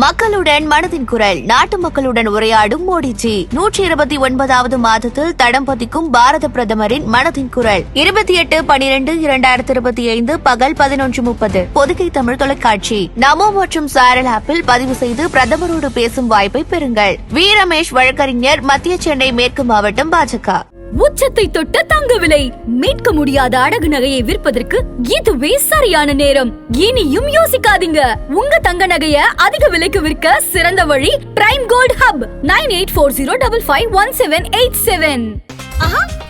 மக்களுடன் மனதின் குரல். நாட்டு மக்களுடன் உரையாடும் மோடிஜி. 129வது மாதத்தில் தடம் பதிக்கும் பாரத பிரதமரின் மனதின் குரல். 28/12/2025 பகல் 11:30 பொதிகை தமிழ் தொலைக்காட்சி. நமோ மற்றும் சாரல் ஆப்பில் பதிவு செய்து பிரதமரோடு பேசும் வாய்ப்பை பெறுங்கள். வி ரமேஷ் வழக்கறிஞர், மத்திய சென்னை மேற்கு மாவட்டம், பாஜக. உச்சத்தை தொட்ட தங்க விலை. மீட்க முடியாத அடகு நகையை விற்பதற்கு இதுவே சரியான நேரம். இனியும் யோசிக்காதீங்க. உங்க தங்க நகைய அதிக விலைக்கு விற்க சிறந்த வழி prime gold hub. 9840551787.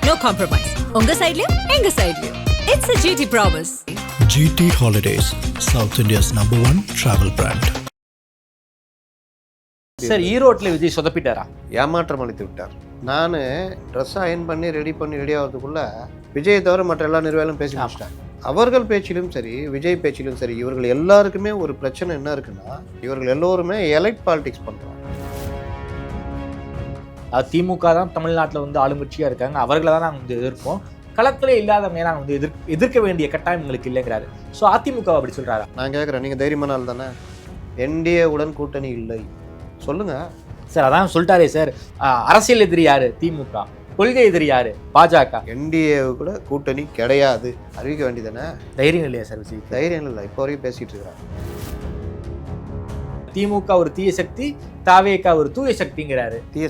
No compromise. உங்க சைடுலயும் எங்க சைடுலயும். It's a GT promise. GT Holidays, South India's #1 travel brand. Sir, ஈரோட்ல விஜய் சொதப்பிட்டாரா? ஏமாற்றம் அளித்து விட்டார். நான் ட்ரெஸ் அயன் பண்ணி ரெடி ஆகிறதுக்குள்ள விஜயை தவிர மற்ற எல்லா நிர்வாகிகளும் பேசி முடிச்சிட்டாங்க. அவர்கள் பேச்சிலும் சரி, விஜய் பேச்சிலும் சரி, இவர்கள் எல்லாருக்குமே ஒரு பிரச்சனை என்ன இருக்குன்னா, இவர்கள் எல்லோருமே எலைட் பாலிடிக்ஸ் பண்றாங்க. திமுக தான் தமிழ்நாட்டில் வந்து ஆளுங்கட்சியா இருக்காங்க, அவர்களை தான் நாங்கள் வந்து எதிர்ப்போம். களத்திலே இல்லாதவங்க நாங்கள் வந்து எதிர்க்க வேண்டிய கட்டாயம் எங்களுக்கு இல்லைங்கிறாரு. ஸோ அதிமுக அப்படி சொல்றாரா? நான் கேட்குறேன், நீங்கள் தைரியமான ஆள் தானே? NDA உடன் கூட்டணி இல்லை சொல்லுங்க சார். அதான் சொல்லிட்டாரே சார், அரசியல் எதிரி யாரு? திமுக. கொள்கை எதிரி யாரு? பாஜக. NDA கூட கூட்டணி கிடையாது அறிவிக்க வேண்டியதானே? தைரியம் இல்லையா சார் விஜய்? தைரியம் இல்லை, இப்போ வரைக்கும் பேசிட்டு இருக்கிறாங்க. திமுக ஒரு தீய சக்தி, தாவேகா ஒரு தூய சக்திங்கிறாரு. தீய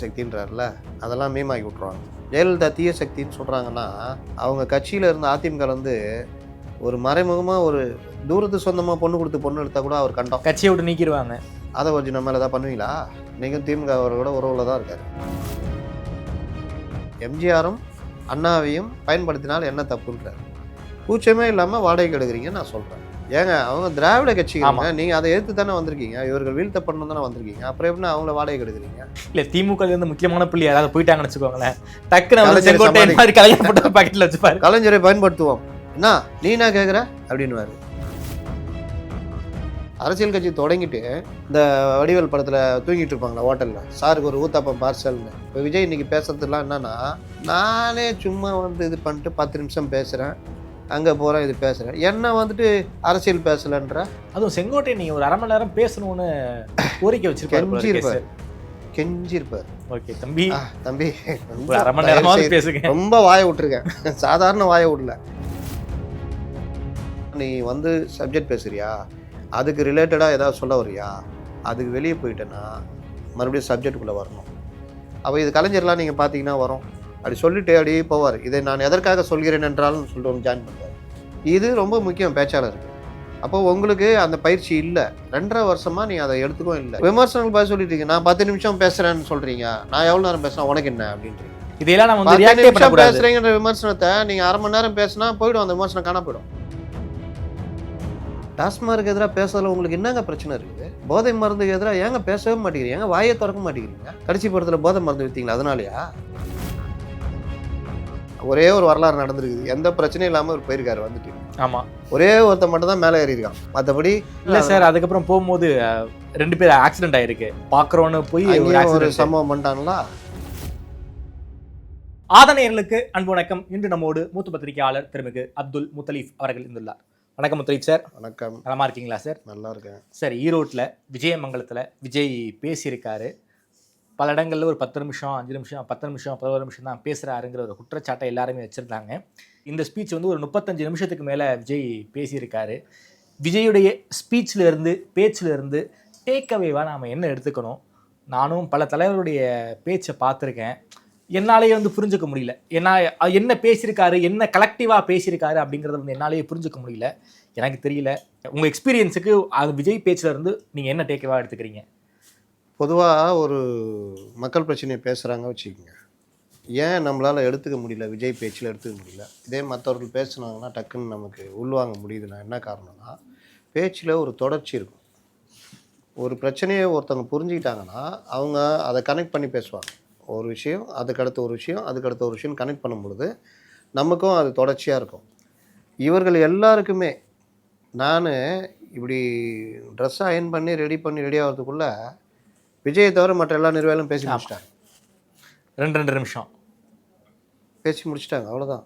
சக்தின்றாருல, அதெல்லாம் மீமாக்கி விட்டுருவாங்க. ஜெயலலிதா தீய சக்தின்னு சொல்றாங்கன்னா, அவங்க கட்சியில இருந்த அதிமுக வந்து ஒரு மறைமுகமாக ஒரு தூரத்து சொந்தமாக பொண்ணு கொடுத்து பொண்ணு எடுத்தால் கூட அவர் கண்டோம், கட்சியை விட்டு நீக்கிடுவாங்க. அதை கொஞ்சம் நம்ம ஏதாவது பண்ணுவீங்களா? நீங்கள் திமுக அவரோட உறவில் தான் இருக்காரு. எம்ஜிஆரும் அண்ணாவையும் பயன்படுத்தினால் என்ன தப்புன்றார். கூச்சமே இல்லாமல் வாடகைக்கு எடுக்கிறீங்கன்னு நான் சொல்கிறேன். ஏங்க, அவங்க திராவிட கட்சிங்க, நீங்கள் அதை எடுத்து தானே வந்திருக்கீங்க. இவர்கள் வீழ்த்த பண்ணணும் தானே வந்திருக்கீங்க. அப்புறம் எப்படி அவங்கள வாடகைக்கு எடுக்கிறீங்க? இல்லை, திமுக இருந்து முக்கியமான புள்ளி யாராவது போயிட்டாங்கன்னு வச்சுக்கோங்களேன், டக்குன்னு கலைஞர் பாக்கெட்டில் வச்சுப்பாரு. கலைஞரை பயன்படுத்துவோம் என்ன நீ என்ன கேட்குற அப்படின்னுவாரு. அரசியல் கட்சி தொடங்கிட்டு இந்த வடிவேல் படத்தில் தூங்கிட்டு இருப்பாங்களா ஹோட்டலில், சாருக்கு ஒரு ஊத்தாப்பம் பார்சல்னு. இப்போ விஜய் இன்னைக்கு பேசுறதுலாம் என்னன்னா, நானே சும்மா வந்து இது பண்ணிட்டு 10 நிமிஷம் பேசுகிறேன், அங்கே போகிறேன், இது பேசுகிறேன், என்ன வந்துட்டு அரசியல் பேசலன்ற. அதுவும் செங்கோட்டை நீங்கள் ஒரு 1/2 மணி நேரம் பேசணும்னு கோரிக்கை வச்சிருப்பாரு. கெஞ்சிருப்பார். ஓகே தம்பி, 1/2 மணி நேரமாவது பேசுங்க. ரொம்ப வாயை விட்டுருக்கேன், சாதாரண வாயை விடல. நீ வந்து சப்ஜெக்ட் பேசுறியா, அதுக்கு ரிலேட்டடாக ஏதாவது சொல்ல வரியா, அதுக்கு வெளியே போயிட்டேன்னா மறுபடியும் சப்ஜெக்டுக்குள்ளே வரணும். அப்போ இது கலைஞர்லாம் நீங்கள் பார்த்தீங்கன்னா வரும், அப்படி சொல்லிட்டு அப்படியே போவார். இதை நான் எதற்காக சொல்கிறேன் என்றாலும் சொல்லிட்டு ஒன்று ஜாயின் பண்ணுவார். இது ரொம்ப முக்கியம் பேச்சாளருக்கு. அப்போ உங்களுக்கு அந்த பயிற்சி இல்லை, 2.5 வருஷமாக நீங்கள் அதை எடுத்துக்கவும் இல்லை. விமர்சனங்கள் பார்த்து சொல்லிட்டீங்க, நான் 10 நிமிஷம் பேசுகிறேன்னு சொல்கிறீங்க, நான் எவ்வளோ நேரம் பேசுகிறேன் உனக்கு என்ன அப்படின்றீங்க. இதெல்லாம் நம்ம 10 நிமிஷம் பேசுகிறீங்கன்ற விமர்சனத்தை நீங்கள் 1/2 மணி நேரம் பேசினா போய்டும், அந்த விமர்சனம் காண போயிடும். டாஸ்மார்க்கு எதிராக பேசுறதுல உங்களுக்கு என்னங்க பிரச்சனை இருக்குது? போதை மருந்துக்கு எதிராக ஏங்க பேசவே மாட்டேங்கிறீங்க, ஏங்க வாயை திறக்க மாட்டேங்கிறீங்க? கடைசி படத்தில் போதை மருந்து விற்றீங்களா, அதனாலயா? ஒரே ஒரு வரலாறு நடந்திருக்குது, எந்த பிரச்சனையும் இல்லாமல் ஒரு போயிருக்காரு வந்துட்டு. ஆமாம், ஒரே ஒருத்தர் மட்டும் தான் மேலே ஏறியிருக்கான், மற்றபடி இல்லை சார். அதுக்கப்புறம் போகும்போது 2 பேர் ஆக்சிடென்ட் ஆயிருக்கு, பார்க்குறோன்னு போய் ஒரு சம்பவம் பண்ணிட்டாங்களா. ஆதனையர்களுக்கு அன்பு வணக்கம். இன்று நம்மோடு மூத்த பத்திரிகையாளர் திருமிகு அப்துல் முத்தலீஃப் அவர்கள் இருந்துள்ளார். வணக்கம் முத்தலீஃப் சார். வணக்கம். நலமா இருக்கீங்களா சார்? நல்லா இருக்கேன் சார். ஈரோட்டில் விஜயமங்கலத்தில் விஜய் பேசியிருக்காரு. பல இடங்களில் ஒரு 10 நிமிஷம் 5 நிமிஷம் 10 நிமிஷம் 11 நிமிஷம் தான் பேசுகிறாருங்கிற ஒரு குற்றச்சாட்டை எல்லாருமே வச்சுருந்தாங்க. இந்த ஸ்பீச் வந்து ஒரு 35 நிமிஷத்துக்கு மேலே விஜய் பேசியிருக்காரு. விஜயுடைய ஸ்பீச்சிலேருந்து பேச்சிலேருந்து டேக்அவேவாக நாம் என்ன எடுத்துக்கணும்? நானும் பல தலைவருடைய பேச்சை பார்த்துருக்கேன், என்னாலேயே வந்து புரிஞ்சுக்க முடியல. என்ன பேசியிருக்காரு, என்ன கலெக்டிவாக பேசியிருக்காரு அப்படிங்கிறத வந்து என்னாலேயே புரிஞ்சுக்க முடியல. எனக்கு தெரியல, உங்கள் எக்ஸ்பீரியன்ஸுக்கு அது விஜய் பேச்சில் இருந்து நீங்கள் என்ன டேக்அவேவாக எடுத்துக்கிறீங்க? பொதுவாக ஒரு மக்கள் பிரச்சனையை பேசுகிறாங்க வச்சுக்கோங்க, ஏன் நம்மளால் எடுத்துக்க முடியல, விஜய் பேச்சில் எடுத்துக்க முடியல? இதே மற்றவர்கள் பேசுனாங்கன்னா டக்குன்னு நமக்கு உள்வாங்க முடியுதுன்னா என்ன காரணம்னா, பேச்சில் ஒரு தொடர்ச்சி இருக்கும். ஒரு பிரச்சனையை ஒருத்தவங்க புரிஞ்சுக்கிட்டாங்கன்னா அவங்க அதை கனெக்ட் பண்ணி பேசுவாங்க. ஒரு விஷயம், அதுக்கடுத்த ஒரு விஷயம், அதுக்கடுத்த ஒரு விஷயம் கனெக்ட் பண்ணும் பொழுது நமக்கும் அது தொடர்ச்சியாக இருக்கும். இவர்கள் எல்லாருக்குமே நான் இப்படி ட்ரெஸ் அயன் பண்ணி ரெடி ஆகிறதுக்குள்ளே விஜயை தவிர மற்ற எல்லா நிர்வாகிகளும் பேசி முடிச்சிட்டாங்க. 2 நிமிஷம் பேசி முடிச்சிட்டாங்க, அவ்வளோதான்.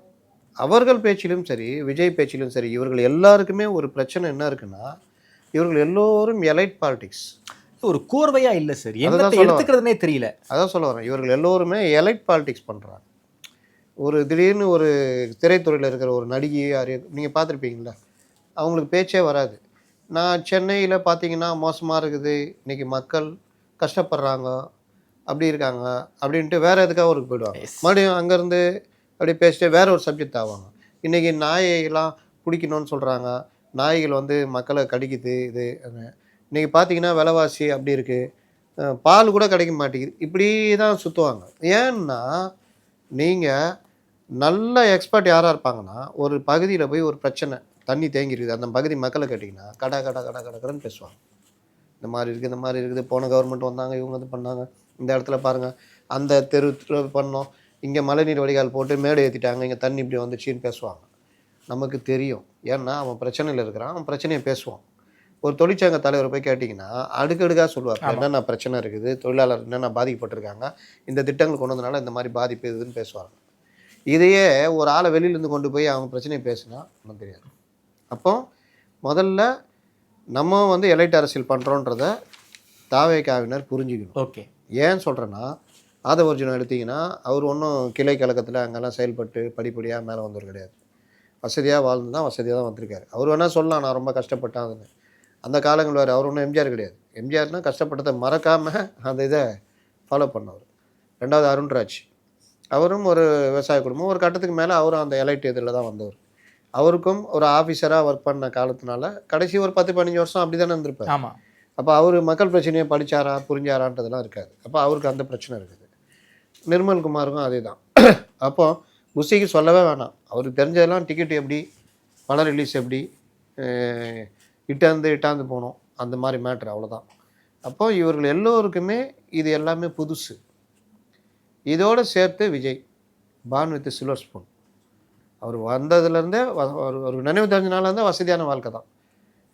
அவர்கள் பேச்சிலும் சரி, விஜய் பேச்சிலும் சரி, இவர்கள் எல்லாருக்குமே ஒரு பிரச்சனை என்ன இருக்குன்னா, இவர்கள் எல்லோரும் எலைட் பாலிடிக்ஸ். ஒரு கோர்வையா இல்ல சார், அதுதான் என்னத்தை சொல்ல எடுத்துக்கிறதுனே தெரியல. அதான் சொல்ல வரேன், இவர்கள் எல்லோருமே எலைட் பாலிடிக்ஸ் பண்ணுறாங்க. ஒரு திடீர்னு ஒரு திரைத்துறையில் இருக்கிற ஒரு நடிகையை நீங்கள் பார்த்துருப்பீங்களா, அவங்களுக்கு பேச்சே வராது. நான் சென்னையில் பார்த்தீங்கன்னா மோசமாக இருக்குது, இன்றைக்கி மக்கள் கஷ்டப்படுறாங்க, அப்படி இருக்காங்க அப்படின்ட்டு வேறு எதுக்காக ஊருக்கு போயிடுவாங்க. மறுபடியும் அங்கேருந்து அப்படியே பேசிட்டு வேற ஒரு சப்ஜெக்ட் ஆவாங்க. இன்றைக்கி நாயெல்லாம் பிடிக்கணும்னு சொல்கிறாங்க, நாய்கள் வந்து மக்களை கடிக்குது, இது இன்றைக்கி பார்த்தீங்கன்னா விலைவாசி அப்படி இருக்குது, பால் கூட கிடைக்க மாட்டேங்குது, இப்படி தான் சுற்றுவாங்க. ஏன்னா நீங்கள் நல்ல எக்ஸ்பர்ட் யாராக இருப்பாங்கன்னா, ஒரு பகுதியில் போய் ஒரு பிரச்சனை தண்ணி தேங்கிருக்குது, அந்த பகுதி மக்களை கேட்டிங்கன்னா கடன்னு பேசுவாங்க. இந்த மாதிரி இருக்குது, இந்த மாதிரி இருக்குது, போன கவர்மெண்ட் வந்தாங்க, இவங்க இது பண்ணாங்க, இந்த இடத்துல பாருங்கள், அந்த தெரு பண்ணோம், இங்கே மழைநீர் வடிகால் போட்டு மேடை ஏற்றிட்டாங்க, இங்கே தண்ணி இப்படி வந்துச்சுன்னு பேசுவாங்க. நமக்கு தெரியும், ஏன்னா அவன் பிரச்சனையில் இருக்கிறான், அவன் பிரச்சனையை பேசுவான். ஒரு தொழிற்சங்க தலைவர் போய் கேட்டிங்கன்னா அடுக்கடுக்காக சொல்லுவார், என்னென்ன பிரச்சனை இருக்குது, தொழிலாளர் என்னென்ன பாதிக்கப்பட்டிருக்காங்க, இந்த திட்டங்கள் கொண்டு வந்தனால இந்த மாதிரி பாதிப்பு இதுன்னு பேசுவாங்க. இதையே ஒரு ஆளை வெளியிலேருந்து கொண்டு போய் அவங்க பிரச்சனையை பேசுனா ஒன்றும் தெரியாது. அப்போ முதல்ல நம்ம வந்து எலைட் அரசியல் பண்ணுறோன்றத தாவேகாவினர் புரிஞ்சுக்கணும். ஓகே, ஏன் சொல்கிறேன்னா, ஆதவர்ஜுனம் எடுத்திங்கன்னா அவர் ஒன்றும் கிளை கழகத்தில் அங்கெல்லாம் செயல்பட்டு படிப்படியாக மேலே வந்தவர் கிடையாது. வசதியாக வாழ்ந்து தான் வசதியாக தான் வந்திருக்காரு. அவர் வேணால் சொல்லலாம் நான் ரொம்ப கஷ்டப்பட்டாதுன்னு. அந்த காலங்கள் வேறு, அவர் ஒன்றும் எம்ஜிஆர் கிடையாது. எம்ஜிஆர்னால் கஷ்டப்பட்டதை மறக்காமல் அந்த இதை ஃபாலோ பண்ணவர். ரெண்டாவது அருண்ராஜ், அவரும் ஒரு விவசாய குடும்பம், ஒரு கட்டத்துக்கு மேலே அவரும் அந்த எலைட் இதில் தான் வந்தவர். அவருக்கும் ஒரு ஆஃபீஸராக ஒர்க் பண்ண காலத்தினால கடைசி ஒரு 10-15 வருஷம் அப்படி தானே இருந்திருப்பார். ஆமாம். அப்போ அவர் மக்கள் பிரச்சனையை படித்தாரா புரிஞ்சாரான்றதெல்லாம் இருக்காது. அப்போ அவருக்கு அந்த பிரச்சனை இருக்குது. நிர்மல்குமாருக்கும் அதே தான். அப்போ புஷிக்கு சொல்லவே வேணாம், அவருக்கு தெரிஞ்சதெல்லாம் டிக்கெட் எப்படி, படம் ரிலீஸ் எப்படி, இட்டாந்து போனோம், அந்த மாதிரி மேட்ரு, அவ்வளோதான். அப்போ இவர்கள் எல்லோருக்குமே இது எல்லாமே புதுசு. இதோடு சேர்த்து Vijay born with silver spoon, அவர் வந்ததுலேருந்தே ஒரு நினைவு தெரிஞ்சனால இருந்தால் வசதியான வாழ்க்கை தான்.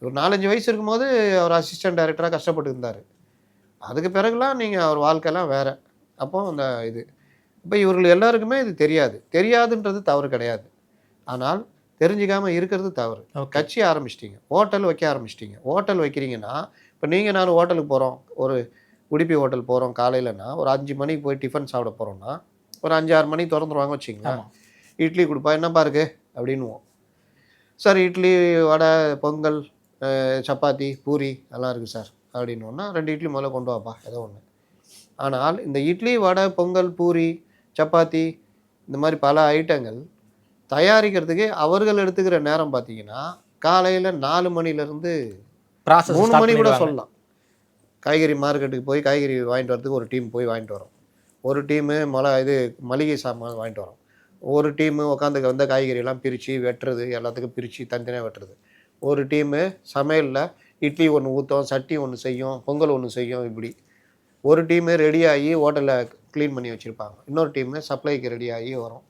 ஒரு 4-5 வயசு இருக்கும்போது அவர் அசிஸ்டன்ட் டைரக்டராக கஷ்டப்பட்டு இருந்தார். அதுக்கு பிறகுலாம் நீங்கள் அவர் வாழ்க்கைலாம் வேறு. அப்போ அந்த இது இப்போ இவர்கள் எல்லாருக்குமே இது தெரியாதுன்றது தவறு கிடையாது. ஆனால் தெரிஞ்சிக்காமல் இருக்கிறது தவறு. கட்சி ஆரம்பிச்சிட்டிங்க, ஹோட்டல் வைக்க ஆரம்பிச்சிட்டிங்க. ஹோட்டல் வைக்கிறீங்கன்னா, இப்போ நீங்கள் நானும் ஹோட்டலுக்கு போகிறோம், ஒரு உடுப்பி ஹோட்டல் போகிறோம் காலையிலனா, ஒரு 5 மணிக்கு போய் டிஃபன் சாப்பிட போகிறோம்னா, ஒரு 5-6 மணிக்கு திறந்துருவாங்க வச்சுங்களேன். இட்லி கொடுப்பா, என்னப்பா இருக்குது அப்படின்வோம். சார் இட்லி, வடை, பொங்கல், சப்பாத்தி, பூரி எல்லாம் இருக்குது சார் அப்படின்னோன்னா, 2 இட்லி முதல்ல கொண்டு வாப்பா ஏதோ ஒன்று. ஆனால் இந்த இட்லி, வடை, பொங்கல், பூரி, சப்பாத்தி, இந்த மாதிரி பல ஐட்டங்கள் தயாரிக்கிறதுக்கு அவர்கள் எடுத்துக்கிற நேரம் பார்த்தீங்கன்னா காலையில் 4 மணிலேருந்து 3 மணி கூட சொல்லலாம். காய்கறி மார்க்கெட்டுக்கு போய் காய்கறி வாங்கிட்டு வரதுக்கு ஒரு டீம் போய் வாங்கிட்டு வரோம், ஒரு டீமு மளிகை சாமான் வாங்கிட்டு வரோம், ஒரு டீமு உட்காந்துக்க வந்த காய்கறியெல்லாம் பிரித்து வெட்டுறது, எல்லாத்துக்கும் பிரித்து தனித்தனியாக வெட்டுறது, ஒரு டீமு சமையலில் இட்லி ஒன்று ஊற்றும், சட்டி ஒன்று செய்யும், பொங்கல் ஒன்று செய்யும், இப்படி ஒரு டீமு ரெடியாகி ஹோட்டலில் க்ளீன் பண்ணி வச்சுருப்பாங்க, இன்னொரு டீமு சப்ளைக்கு ரெடியாகி வரும்.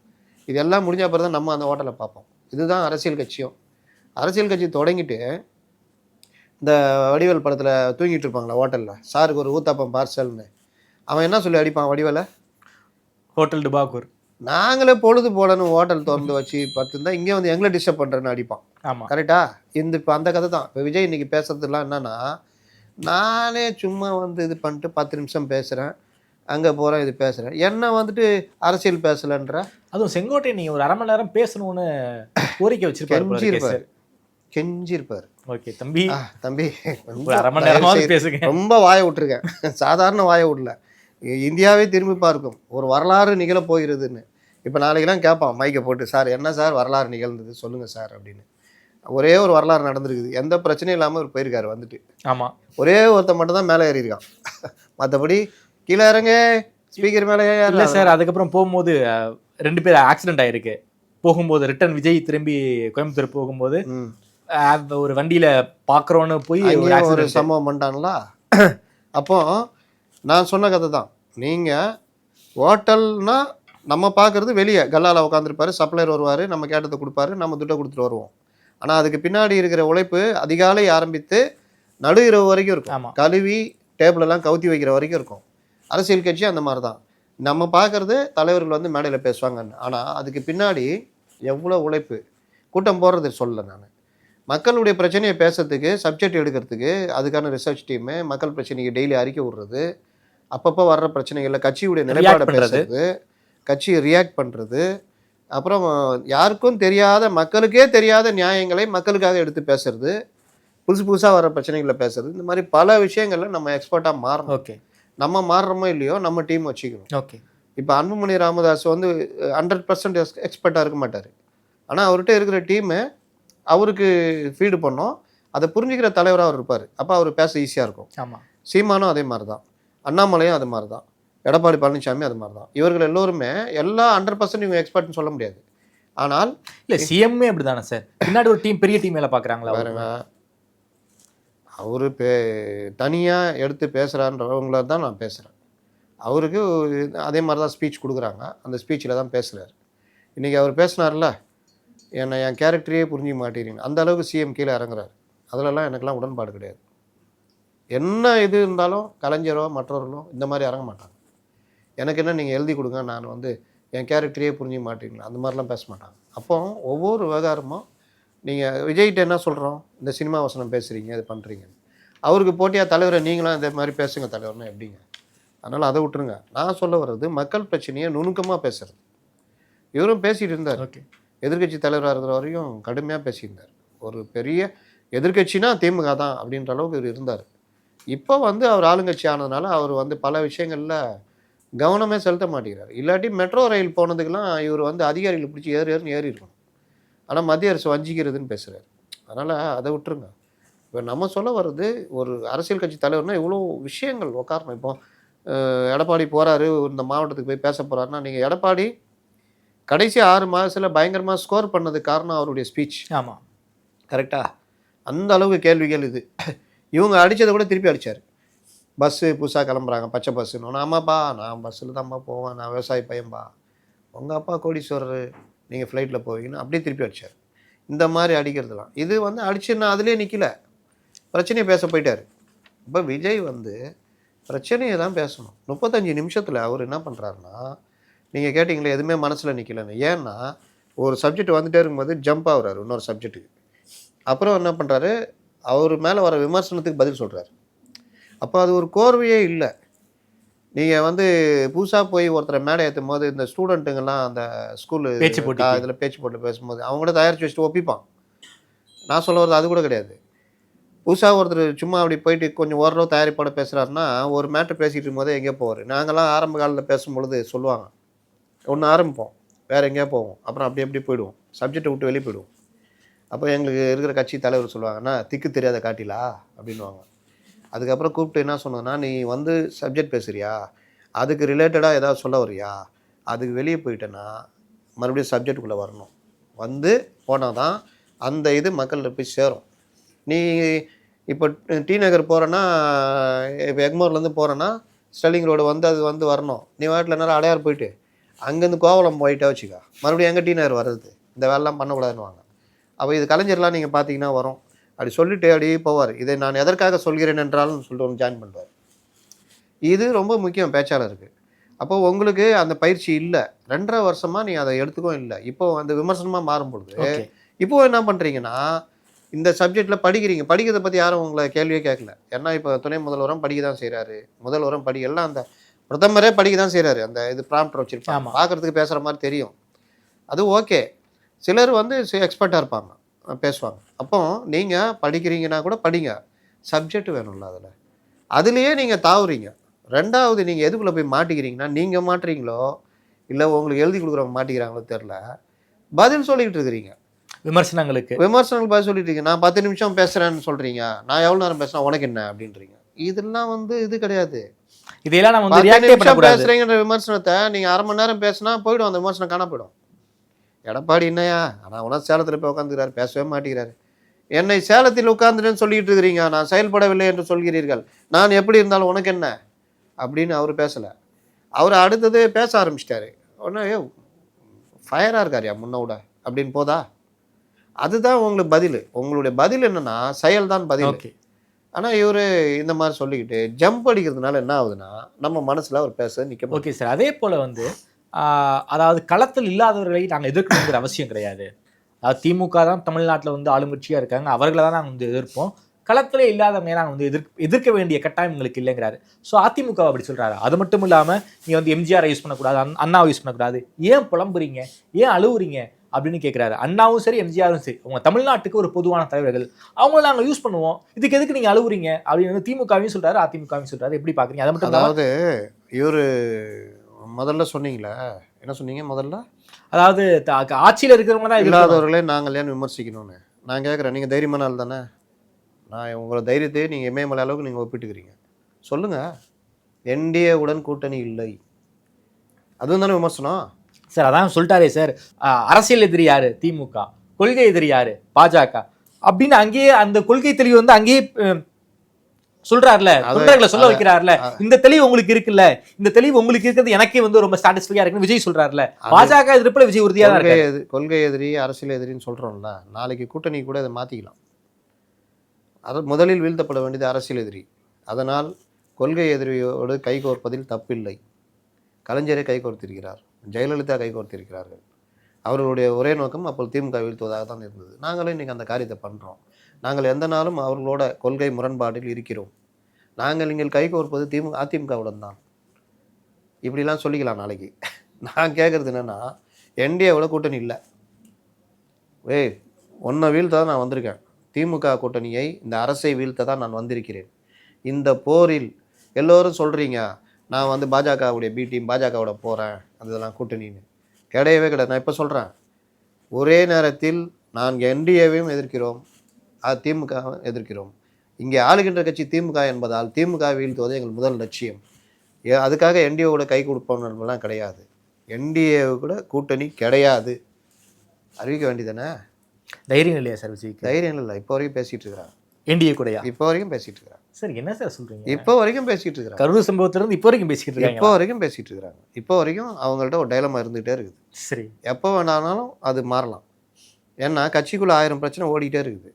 இதெல்லாம் முடிஞ்ச அப்புறம் தான் நம்ம அந்த ஹோட்டலை பார்ப்போம். இதுதான் அரசியல் கட்சியும். அரசியல் கட்சி தொடங்கிட்டு இந்த வடிவேல் படத்தில் தூங்கிட்டு இருப்பாங்களா ஹோட்டலில், சாருக்கு ஒரு ஊத்தாப்பம் பார்சல்னு, அவன் என்ன சொல்லி அடிப்பான் வடிவேலை, ஹோட்டல் டுபாக்கூர், நாங்களே பொழுது போலன்னு ஹோட்டல் திறந்து வச்சு பார்த்துருந்தா இங்கே வந்து எங்களை டிஸ்டர்ப் பண்ணுறேன்னு அடிப்பான். ஆமாம், கரெக்டா? இப்போ அந்த கதை தான். இப்போ விஜய் இன்னைக்கு பேசுறதுலாம் என்னன்னா, நானே சும்மா வந்து இது பண்ணிட்டு 10 நிமிஷம் பேசுகிறேன், அங்கே போகிறேன், இது பேசுகிறேன், என்ன வந்துட்டு அரசியல் பேசலைன்ற. அதுவும் செங்கோட்டை நீங்கள் ஒரு 1/2 மணி நேரம் பேசணும்னு கோரிக்கை வச்சிருப்பாரு, கெஞ்சிருப்பார். ஓகே தம்பி, தம்பி 1/2 மணி நேரமாவது பேசுங்க. ரொம்ப வாயை விட்டுருக்கேன், சாதாரண வாயை விடல, இந்தியாவே திரும்பி பார்க்கும், ஒரு வரலாறு நிகழ போகிறதுன்னு. இப்போ நாளைக்கெல்லாம் கேட்பான் மைக்கை போட்டு, சார் என்ன சார் வரலாறு நிகழ்ந்தது சொல்லுங்கள் சார் அப்படின்னு. ஒரே ஒரு வரலாறு நடந்திருக்குது, எந்த பிரச்சனையும் இல்லாமல் அவர் போயிருக்காரு வந்துட்டு. ஆமாம், ஒரே ஒருத்தன் மட்டும் தான் மேலே ஏறியிருக்கான், மற்றபடி கீழே இறங்க ஸ்பீக்கர் மேலே இல்லை சார். அதுக்கப்புறம் போகும்போது 2 பேர் ஆக்சிடென்ட் ஆகிருக்கு. போகும்போது ரிட்டர்ன் விஜய் திரும்பி கோயம்புத்தூர் போகும்போது ஒரு வண்டியில் பார்க்குறோன்னு போய் ஒரு சம்பவம் பண்ணிட்டாங்களா. அப்போ நான் சொன்ன கதை தான். நீங்கள் ஹோட்டல்னா நம்ம பார்க்குறது வெளியே கல்லால் உட்காந்துருப்பாரு, சப்ளையர் வருவார், நம்ம கேட்டதை கொடுப்பாரு, நம்ம துட்டை கொடுத்துட்டு வருவோம். ஆனால் அதுக்கு பின்னாடி இருக்கிற உழைப்பு அதிகாலை ஆரம்பித்து நடு இரவு வரைக்கும் இருக்கும், கழுவி டேபிளெல்லாம் கவுத்தி வைக்கிற வரைக்கும் இருக்கும். அரசியல் கட்சி அந்த மாதிரி தான். நம்ம பார்க்குறது தலைவர்கள் வந்து மேடையில் பேசுவாங்கன்னு, ஆனால் அதுக்கு பின்னாடி எவ்வளோ உழைப்பு, கூட்டம் போடுறது சொல்லலை நான், மக்களுடைய பிரச்சனையை பேசுறதுக்கு, சப்ஜெக்ட் எடுக்கிறதுக்கு அதுக்கான ரிசர்ச் டீமு, மக்கள் பிரச்சனைக்கு டெய்லி அறிக்கை விடுறது, அப்பப்போ வர்ற பிரச்சனைகளில் கட்சியுடைய நிலைப்பாடை பேசுறது, கட்சி ரியாக்ட் பண்ணுறது, அப்புறம் யாருக்கும் தெரியாத, மக்களுக்கே தெரியாத நியாயங்களை மக்களுக்காக எடுத்து பேசுறது, புதுசாக வர பிரச்சனைகளை பேசுறது, இந்த மாதிரி பல விஷயங்களில் நம்ம எக்ஸ்பர்ட்டாக மாறணும். ஓகே, நம்ம மாறுறோமோ இல்லையோ நம்ம டீம் வச்சுக்கணும். ஓகே. இப்போ அன்புமணி ராமதாஸ் வந்து 100% எக்ஸ்பர்ட்டாக இருக்க மாட்டார். ஆனால் அவர்கிட்ட இருக்கிற டீமு அவருக்கு ஃபீடு பண்ணோம், அதை புரிஞ்சுக்கிற தலைவராக அவர் இருப்பார். அப்போ அவர் பேச ஈஸியாக இருக்கும். ஆமாம். சீமானும் அதே மாதிரி தான், அண்ணாமலையும் அது மாதிரி தான், எடப்பாடி பழனிசாமி அது மாதிரி தான். இவர்கள் எல்லோருமே எல்லா 100% இவங்க எக்ஸ்பர்ட்னு சொல்ல முடியாது. ஆனால் இல்லை, சிஎம்மே அப்படி தானே சார்? பின்னாடி ஒரு டீம், பெரிய டீம் வேலை பார்க்குறாங்களா? பாருங்க, அவரு தனியாக எடுத்து பேசுகிறான்றவங்கள தான் நான் பேசுகிறேன். அவருக்கு அதே மாதிரி தான் ஸ்பீச் கொடுக்குறாங்க, அந்த ஸ்பீச்சில் தான் பேசுகிறார். இன்றைக்கி அவர் பேசினார்ல, என் கேரக்டரையே புரிஞ்சிக்க மாட்டேங்கிறீங்க, அந்த அளவுக்கு சிஎம் கீழே இறங்குறாரு. அதிலெல்லாம் எனக்கெல்லாம் உடன்பாடு கிடையாது. என்ன இது இருந்தாலும் கலைஞரோ மற்றவர்களோ இந்த மாதிரி இறங்க மாட்டாங்க. எனக்கு என்ன நீங்கள் எழுதி கொடுங்க, நான் வந்து என் கேரக்டரையே புரிஞ்சிக்க மாட்டேங்களா, அந்த மாதிரிலாம் பேச மாட்டாங்க. அப்போ ஒவ்வொரு விவகாரமும் நீங்கள் விஜய்கிட்ட என்ன சொல்கிறோம், இந்த சினிமா வசனம் பேசுகிறீங்க, இது பண்ணுறீங்க, அவருக்கு போட்டியாக தலைவரை நீங்களும் இந்த மாதிரி பேசுங்க தலைவர்னா எப்படிங்க? அதனால் அதை விட்டுருங்க. நான் சொல்ல வர்றது மக்கள் பிரச்சனையை நுணுக்கமாக பேசுறது. இவரும் பேசிகிட்டு இருந்தார். ஓகே. எதிர்க்கட்சி தலைவராக இருக்கிற வரையும் கடுமையாக பேசியிருந்தார். ஒரு பெரிய எதிர்க்கட்சினா திமுக தான் அப்படின்ற அளவுக்கு இவர் இருந்தார். இப்போ வந்து அவர் ஆளுங்கட்சி ஆனதுனால அவர் வந்து பல விஷயங்களில் கவனமே செலுத்த மாட்டேங்கிறார். இல்லாட்டி மெட்ரோ ரயில் போனதுக்கெல்லாம் இவர் வந்து அதிகாரிகளை பிடிச்சி ஏறுன்னு ஏறி இருக்கணும். ஆனால் மத்திய அரசு வஞ்சிக்கிறதுன்னு பேசுகிறார். அதனால் அதை விட்டுருங்க. இப்போ நம்ம சொல்ல வர்றது, ஒரு அரசியல் கட்சி தலைவர்னால் இவ்வளோ விஷயங்கள் உட்காரணும். இப்போ எடப்பாடி போகிறாரு, இந்த மாவட்டத்துக்கு போய் பேச போகிறாருன்னா, நீங்கள் எடப்பாடி கடைசி 6 மாதத்தில் பயங்கரமாக ஸ்கோர் பண்ணதுக்கு காரணம் அவருடைய ஸ்பீச். ஆமாம், கரெக்டாக அந்த அளவுக்கு கேள்விகள் இது. இவங்க அடித்ததை கூட திருப்பி அடித்தார். பஸ்ஸு புதுசாக கிளம்புறாங்க, பச்சை பஸ்ஸுன்னு. ஆமாப்பா, நான் பஸ்ஸில் தான்ப்பா போவேன், நான் விவசாயி பையன்பா, உங்கள் அப்பா கோடீஸ்வரர், நீங்கள் ஃப்ளைட்டில் போவீங்கன்னு அப்படியே திருப்பி அடித்தார். இந்த மாதிரி அடிக்கிறதுலாம் இது வந்து அடிச்சுன்னா அதுலேயே நிற்கல, பிரச்சனையை பேச போயிட்டார். இப்போ விஜய் வந்து பிரச்சனையை தான் பேசணும். 35 நிமிஷத்தில் அவர் என்ன பண்ணுறாருன்னா, நீங்கள் கேட்டிங்களே எதுவுமே மனசில் நிற்கலன்னு. ஏன்னா ஒரு சப்ஜெக்ட் வந்துட்டே இருக்கும்போது ஜம்ப் ஆகுறாரு இன்னொரு சப்ஜெக்ட்டுக்கு. அப்புறம் என்ன பண்ணுறாரு, அவர் மேலே வர விமர்சனத்துக்கு பதில் சொல்கிறார். அப்போ அது ஒரு கோர்வையே இல்லை. நீங்கள் வந்து புதுசாக போய் ஒருத்தரை மேடை ஏற்றும் போது இந்த ஸ்டூடெண்ட்டுங்கெல்லாம் அந்த ஸ்கூலு பேச்சு போட்டி இதில் பேச்சு போட்டு பேசும்போது அவங்க கூட தயாரித்து வச்சுட்டு ஒப்பிப்பான். நான் சொல்ல வரது அது கூட கிடையாது. புதுசாக ஒருத்தர் சும்மா அப்படி போயிட்டு கொஞ்சம் ஓரளவு தயாரிப்போட பேசுகிறாருன்னா, ஒரு மேட்ரு பேசிகிட்டு இருக்கும்போதே எங்கேயோ போவார். நாங்கள்லாம் ஆரம்ப காலத்தில் பேசும்பொழுது சொல்லுவாங்க, ஒன்று ஆரம்பிப்போம், வேறு எங்கேயோ போவோம், அப்புறம் அப்படி எப்படி போயிடுவோம், சப்ஜெக்டை விட்டு வெளியே போயிடுவோம். அப்போ எங்களுக்கு இருக்கிற கட்சி தலைவர் சொல்லுவாங்கன்னா, திக்கு தெரியாத காட்டிலா அப்படின்வாங்க. அதுக்கப்புறம் கூப்பிட்டு என்ன சொன்னதுன்னா, நீ வந்து சப்ஜெக்ட் பேசுகிறியா, அதுக்கு ரிலேட்டடாக ஏதாவது சொல்ல வரியா, அதுக்கு வெளியே போயிட்டேன்னா மறுபடியும் சப்ஜெக்டுக்குள்ளே வரணும், வந்து போனால் தான் அந்த இது மக்கள்கிட்ட போய் சேரும். நீ இப்போ டி நகர் போகிறேன்னா, இப்போ எக்மோர்லேருந்து போகிறேன்னா ஸ்டெல்லிங் ரோடு வந்து அது வந்து வரணும். நீ வாட்டில் நேரம் அடையாறு போயிட்டு அங்கேருந்து கோவலம் போயிட்டே வச்சுக்கா, மறுபடியும் எங்கே டி நகர் வர்றது, இந்த வேலைலாம் பண்ணக்கூடாதுன்னு வாங்க. அப்போ இது கலைஞர்லாம் நீங்கள் பார்த்தீங்கன்னா வரும், அப்படி சொல்லிட்டு அப்படியே போவார். இதை நான் எதற்காக சொல்கிறேன் என்றாலும் சொல்லிட்டு ஒன்று ஜாயின் பண்ணுவார். இது ரொம்ப முக்கியம் பேச்சாளருக்கு. அப்போ உங்களுக்கு அந்த பயிற்சி இல்லை, 2.5 வருஷமாக நீங்கள் அதை எடுத்துக்கவும் இல்லை. இப்போ அந்த விமர்சனமாக மாறும்பொழுது இப்போது என்ன பண்ணுறீங்கன்னா, இந்த சப்ஜெக்டில் படிக்கிறீங்க, படிக்கிறதை பற்றி யாரும் உங்களை கேள்வியே கேட்கல. ஏன்னா இப்போ துணை முதல்வரும் படிக்க தான் செய்கிறாரு, முதல்வரும் எல்லாம் அந்த பிரதமரே படிக்க தான் செய்கிறாரு. அந்த இது ப்ராம்ப்டர் வச்சுருப்பாங்க, பார்க்குறதுக்கு பேசுகிற மாதிரி தெரியும், அது ஓகே. சிலர் வந்து எக்ஸ்பர்ட்டாக இருப்பாங்க, பேசுவாங்க. அப்போ நீங்கள் படிக்கிறீங்கன்னா கூட படிங்க, சப்ஜெக்ட் வேணும்ல அதில், அதுலேயே நீங்கள் தாவுறீங்க. 2வது நீங்கள் எதுக்குள்ளே போய் மாட்டிக்கிறீங்கன்னா, நீங்கள் மாட்டுறீங்களோ இல்லை உங்களுக்கு எழுதி கொடுக்குறவங்க மாட்டிக்கிறாங்களோ தெரில, பதில் சொல்லிக்கிட்டு இருக்கிறீங்க. விமர்சனங்களுக்கு பதில் சொல்லிட்டு இருக்கீங்க. நான் 10 நிமிஷம் பேசுகிறேன்னு சொல்கிறீங்க, நான் எவ்வளோ நேரம் பேசுகிறேன் உனக்கு என்ன அப்படின்றீங்க. இதெல்லாம் வந்து இது கிடையாது. இதெல்லாம் நம்ம 10 நிமிஷம் பேசுகிறீங்கன்ற விமர்சனத்தை நீங்கள் அரை மணி நேரம் பேசினா போய்டும், அந்த விமர்சனம் காண போயிடும். எடப்பாடி என்னையா, ஆனால் உனக்கு சேலத்தில் போய் உட்காந்துக்கிறாரு, பேசவே மாட்டேங்கிறாரு. என்னை சேலத்தில் உட்காந்துட்டேன்னு சொல்லிட்டு இருக்கிறீங்க, நான் செயல்படவில்லை என்று சொல்கிறீர்கள், நான் எப்படி இருந்தாலும் உனக்கு என்ன அப்படின்னு அவர் பேசலை. அவர் அடுத்தது பேச ஆரம்பிச்சிட்டாரு. உடனே ஃபயராக இருக்காருயா முன்னோட அப்படின்னு போதா, அதுதான் உங்களுக்கு பதில். உங்களுடைய பதில் என்னன்னா செயல் தான் பதில். ஆனால் இவர் இந்த மாதிரி சொல்லிக்கிட்டு ஜம்ப் அடிக்கிறதுனால என்ன ஆகுதுன்னா, நம்ம மனசில் அவர் பேச நிற்க. ஓகே சார், அதே போல் வந்து அதாவது களத்தில் இல்லாதவர்களை நாங்கள் எதிர்க்கணுங்கிற அவசியம் கிடையாது. அதாவது திமுக தான் தமிழ்நாட்டில் வந்து ஆளுங்கட்சியாக இருக்காங்க, அவர்களை தான் நாங்கள் வந்து எதிர்ப்போம், களத்திலே இல்லாதவங்க நாங்கள் வந்து எதிர்க்க வேண்டிய கட்டாயம் எங்களுக்கு இல்லைங்கிறாரு. ஸோ அதிமுக அப்படி சொல்றாரு. அது மட்டும் இல்லாமல் நீ வந்து எம்ஜிஆரை யூஸ் பண்ணக்கூடாது, அண்ணாவை யூஸ் பண்ணக்கூடாது, ஏன் புலம்புறீங்க, ஏன் அழுவுறீங்க அப்படின்னு கேட்குறாரு. அண்ணாவும் சரி எம்ஜிஆரும் சரி அவங்க தமிழ்நாட்டுக்கு ஒரு பொதுவான தலைவர்கள், அவங்கள நாங்கள் யூஸ் பண்ணுவோம், இதுக்கு எதுக்கு நீங்கள் அழுவுறீங்க அப்படின்னு திமுகவையும் சொல்றாரு, அதிமுகவும் சொல்றாரு. எப்படி பார்க்குறீங்க? அது மட்டும் அதாவது இவர் முதல்ல சொன்னீங்களே, என்ன சொன்னீங்க முதல்ல? அதாவது ஆட்சியில் இருக்கிறவங்க தான் இல்லாதவர்களே நாங்கள் ஏன் விமர்சிக்கணும்னு நான் கேட்குறேன். நீங்கள் தைரியமான ஆள் தானே? நான் உங்களோட தைரியத்தையே நீங்கள் இமயமலை அளவுக்கு நீங்கள் ஒப்பிட்டுக்கிறீங்க. சொல்லுங்கள், என்டிஏ உடன் கூட்டணி இல்லை, அதுவும் தானே விமர்சனம். சார் அதான் சொல்லிட்டாரே சார், அரசியல் எதிரி யாரு திமுக, கொள்கை எதிரி யாரு பாஜக அப்படின்னு அங்கேயே அந்த கொள்கை தெளிவு வந்து அங்கேயே சொல்றாருல, தொண்டர்களை சொல்ல வைக்கிறாருல. இந்த தெளிவு உங்களுக்கு இருக்குல்ல, இந்த தெளிவு உங்களுக்கு இருக்கிறது எனக்கே வந்து ரொம்ப சாட்டிஸ்ஃபையா இருக்குன்னு விஜய் சொல்றாருல. பாஜக எதிர்ப்புல விஜய் உறுதியா தான் இருக்காரு. கொள்கை எதிரி அரசியல் எதிரின்னு சொல்றோம்ல, நாளைக்கு கூட்டணி கூட இதை மாத்திக்கலாம். அது முதலில் வீழ்த்தப்பட வேண்டியது அரசியல் எதிரி. அதனால் கொள்கை எதிரியோடு கைகோர்ப்பதில் தப்பில்லை. கலைஞரை கைகோர்த்திருக்கிறார், ஜெயலலிதா கைகோர்த்திருக்கிறார்கள். அவர்களுடைய ஒரே நோக்கம் அப்போ திமுக வீழ்த்துவதாக தான் இருந்தது. நாங்களும் இன்றைக்கி அந்த காரியத்தை பண்ணுறோம். நாங்கள் எந்த நாளும் அவர்களோட கொள்கை முரண்பாட்டில் இருக்கிறோம். நீங்கள் கைகோர்ப்பது அதிமுகவுடன் தான், இப்படிலாம் சொல்லிக்கலாம் நாளைக்கு. நான் கேட்குறது என்னென்னா, என்டிஏவோட கூட்டணி இல்லை, ஒன்றை வீழ்த்த தான் நான் வந்திருக்கேன். திமுக கூட்டணியை, இந்த அரசை வீழ்த்த தான் நான் வந்திருக்கிறேன். இந்த போரில் எல்லோரும் சொல்கிறீங்க நான் வந்து பாஜகவுடைய பி டீம், பாஜகவோட போகிறேன், அதெல்லாம் கூட்டணின்னு கிடையவே கிடையாது. நான் இப்போ சொல்கிறேன், ஒரே நேரத்தில் நான் என்டிஏவையும் எதிர்க்கிறோம், திமுகவும் எதிர்க்கிறோம். இங்கே ஆளுகின்ற கட்சி திமுக என்பதால் திமுக வீழ்த்துவது எங்கள் முதல் லட்சியம். அதுக்காக என்டிஏவோட கை கொடுப்பவர்கள்லாம் கிடையாது. என்டிஏ கூட கூட்டணி கிடையாது, அறிவிக்க வேண்டியதானே. தைரியம் இல்லையா சார் விஜய்க்கு? தைரியம் இல்லை, இப்போ வரைக்கும் பேசிகிட்டு இருக்கிறாங்க. என்டிஏ கூடயா? இப்போ வரைக்கும் பேசிகிட்டு இருக்கிறாங்க சார். என்ன சார் சொல்கிறீங்க? இப்போ வரைக்கும் பேசிகிட்டு இருக்கிறாங்க. கரூர் சம்பவத்திலிருந்து இப்போ வரைக்கும் பேசிக்கிட்டு இருக்காங்க. இப்போ வரைக்கும் பேசிகிட்டு இருக்கிறாங்க. இப்போ வரைக்கும் அவங்கள்ட்ட ஒரு டைலமா இருந்துகிட்டே இருக்குது. சரி, எப்போ வேணாலும் அது மாறலாம். ஏன்னா கட்சிக்குள்ளே 1000 பிரச்சனை ஓடிட்டே இருக்குது.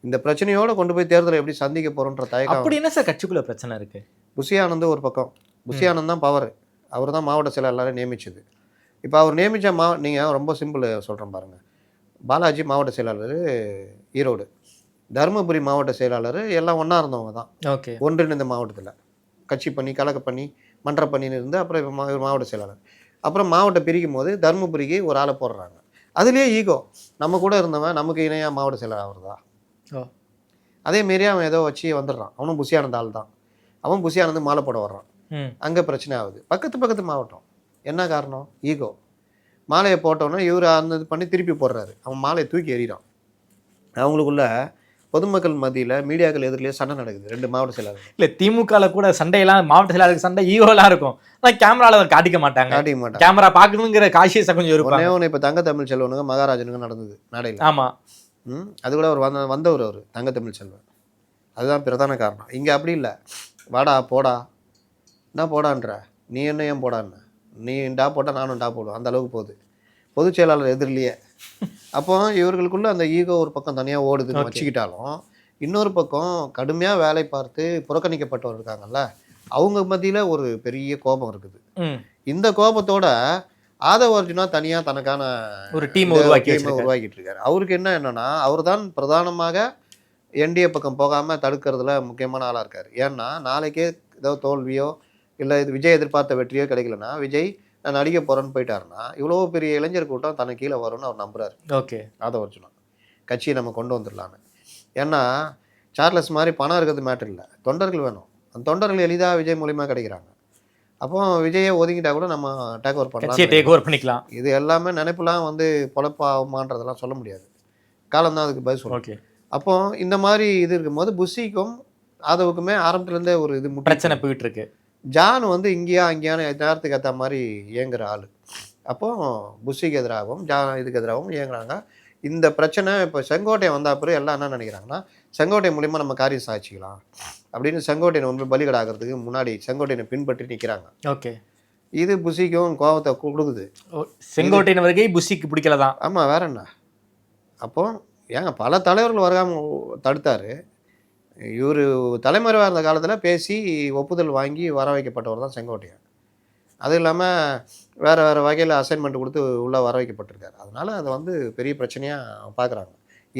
இந்த பிரச்சனையோடு கொண்டு போய் தேர்தலை எப்படி சந்திக்க போகிறோன்ற தயக்கம். அப்படி என்ன சார் கட்சிக்குள்ளே பிரச்சனை இருக்குது? புஷி ஆனந்த் ஒரு பக்கம், புஷி ஆனந்த் தான் பவர், அவர் தான் மாவட்ட செயலாளரை நியமிச்சது. இப்போ அவர் நியமித்த நீங்கள் ரொம்ப சிம்பிள் சொல்கிறேன் பாருங்கள். பாலாஜி மாவட்ட செயலாளர் ஈரோடு, தருமபுரி மாவட்ட செயலாளர், எல்லாம் ஒன்றா இருந்தவங்க தான். ஓகே, ஒன்றிணைந்த மாவட்டத்தில் கட்சி பண்ணி கலக்க பண்ணி மன்ற பண்ணின்னு இருந்து அப்புறம் மாவட்ட செயலாளர். அப்புறம் மாவட்டம் பிரிக்கும் போது தருமபுரிக்கு ஒரு ஆளை போடுறாங்க. அதுலேயே ஈகோ, நம்ம கூட இருந்தவன் நமக்கு இணையாக மாவட்ட செயலாளர் ஆகுறதா. அதேமாரி அவன் ஏதோ வச்சு வந்துடுறான். அவனும் புஷியானந்த ஆள் தான். அவன் புஷியானந்து மாலை போட வர்றான். அங்கே பிரச்சனை ஆகுது. பக்கத்து மாவட்டம். என்ன காரணம்? ஈகோ. மாலையை போட்டோன்னே இவர் அந்த இது பண்ணி திருப்பி போடுறாரு. அவன் மாலையை தூக்கி எறிகிறான். அவங்களுக்குள்ள பொதுமக்கள் மத்தியில் மீடியாக்கள் எதிரிலேயே சண்டை நடக்குது, 2 மாவட்ட செயலாளர். இல்லை, திமுகவில் கூட சண்டையெல்லாம் மாவட்ட செயலாளருக்கு சண்டை ஈகோலாம் இருக்கும். ஆனால் கேமராவில் காட்டிக்க மாட்டாங்க. கேமரா பார்க்கணுங்கிற காஷியஸை கொஞ்சம் இருக்கும். ஒன்று இப்போ தங்க தமிழ் செல்வனுங்க மகாராஜனுங்க நடந்தது மேடையில். ஆமாம், அது கூட அவர் வந்தவர், அவர் தங்க தமிழ் செல்வன். அதுதான் பிரதான காரணம். இங்கே அப்படி இல்லை. வாடா போடா, என்ன போடான்ற, நீ என்ன ஏன் போடான்னு, நீ டா போட்டால் நானும் டா போடுவேன், அந்த அளவுக்கு போகுது. பொதுச் செயலாளர் எதிரிலேயே. அப்போ இவர்களுக்குள்ள அந்த ஈகோ ஒரு பக்கம் தனியாக ஓடுதுன்னு வச்சுக்கிட்டாலும், இன்னொரு பக்கம் கடுமையாக வேலை பார்த்து புறக்கணிக்கப்பட்டவர் இருக்காங்கல்ல, அவங்க மத்தியில் ஒரு பெரிய கோபம் இருக்குது. இந்த கோபத்தோட ஆதவ அர்ஜுனா தனியாக தனக்கான ஒரு டீம் உருவாக்கிட்டு இருக்காரு. அவருக்கு என்னன்னா, அவர் தான் பிரதானமாக என்டிஏ பக்கம் போகாமல் தடுக்கிறதுல முக்கியமான ஆளாக இருக்கார். ஏன்னா நாளைக்கே ஏதோ தோல்வியோ இல்லை இது விஜய் எதிர்பார்த்த வெற்றியோ கிடைக்கலன்னா, விஜய் நான் நடிக்க போகிறேன்னு போயிட்டாருன்னா இவ்வளோ பெரிய இளைஞர் கூட்டம் தனக்கு கீழே வரும்னு அவர் நம்புறாரு. ஓகே, ஆதவ அர்ஜுனா கட்சியை நம்ம கொண்டு வந்துடலான்னு. ஏன்னா சார்லஸ் மாதிரி பணம் இருக்கிறது மேட்டர் இல்லை, தொண்டர்கள் வேணும். அந்த தொண்டர்கள் எளிதாக விஜய் மூலிமா கிடைக்கிறாங்க. அப்போ விஜயை ஒதுங்கிட்டா கூட நம்ம டேக் ஓவர் பண்ணிக்கலாம். இது எல்லாமே நினைப்புலாம் வந்து பொழப்பாகுமான்றதெல்லாம் சொல்ல முடியாது. காலம்தான் அதுக்கு பதில் சொல்லும். ஓகே, அப்போ இந்த மாதிரி இது இருக்கும்போது புஷிக்கும் ஆதவுக்குமே ஆரம்பத்துலேருந்தே ஒரு இது பிரச்சனை போயிட்டு இருக்கு. ஜான் வந்து அங்கேயான நேரத்துக்கு ஏற்ற மாதிரி இயங்குற ஆள். அப்போ புஷிக்கு எதிராகவும் இதுக்கு எதிராகவும் இயங்குறாங்க. இந்த பிரச்சனை இப்போ செங்கோட்டையன் வந்த பிறகு எல்லாம் என்ன நினைக்கிறாங்கன்னா, செங்கோட்டையன் மூலிமா நம்ம காரியம் சாதிச்சிக்கலாம் அப்படின்னு செங்கோட்டையனை வந்து பலிகடாகிறதுக்கு முன்னாடி செங்கோட்டையனை பின்பற்றி நிற்கிறாங்க. ஓகே, இது புஷிக்கும் கோபத்தை கொடுக்குது. செங்கோட்டையன் வருகை புஷிக்கு பிடிக்கல தான். ஆமாம், வேற என்ன. அப்போ ஏங்க பல தலைவர்கள் வருகாமல் தடுத்தார். இவர் தலைமறைவாக இருந்த காலத்தில் பேசி ஒப்புதல் வாங்கி வர வைக்கப்பட்டவர் தான் செங்கோட்டையன். அது இல்லாமல் வேறு வேறு வகையில் அசைன்மெண்ட் கொடுத்து உள்ளே வர வைக்கப்பட்டிருக்காரு. அதனால் அதை வந்து பெரிய பிரச்சனையாக பார்க்குறாங்க.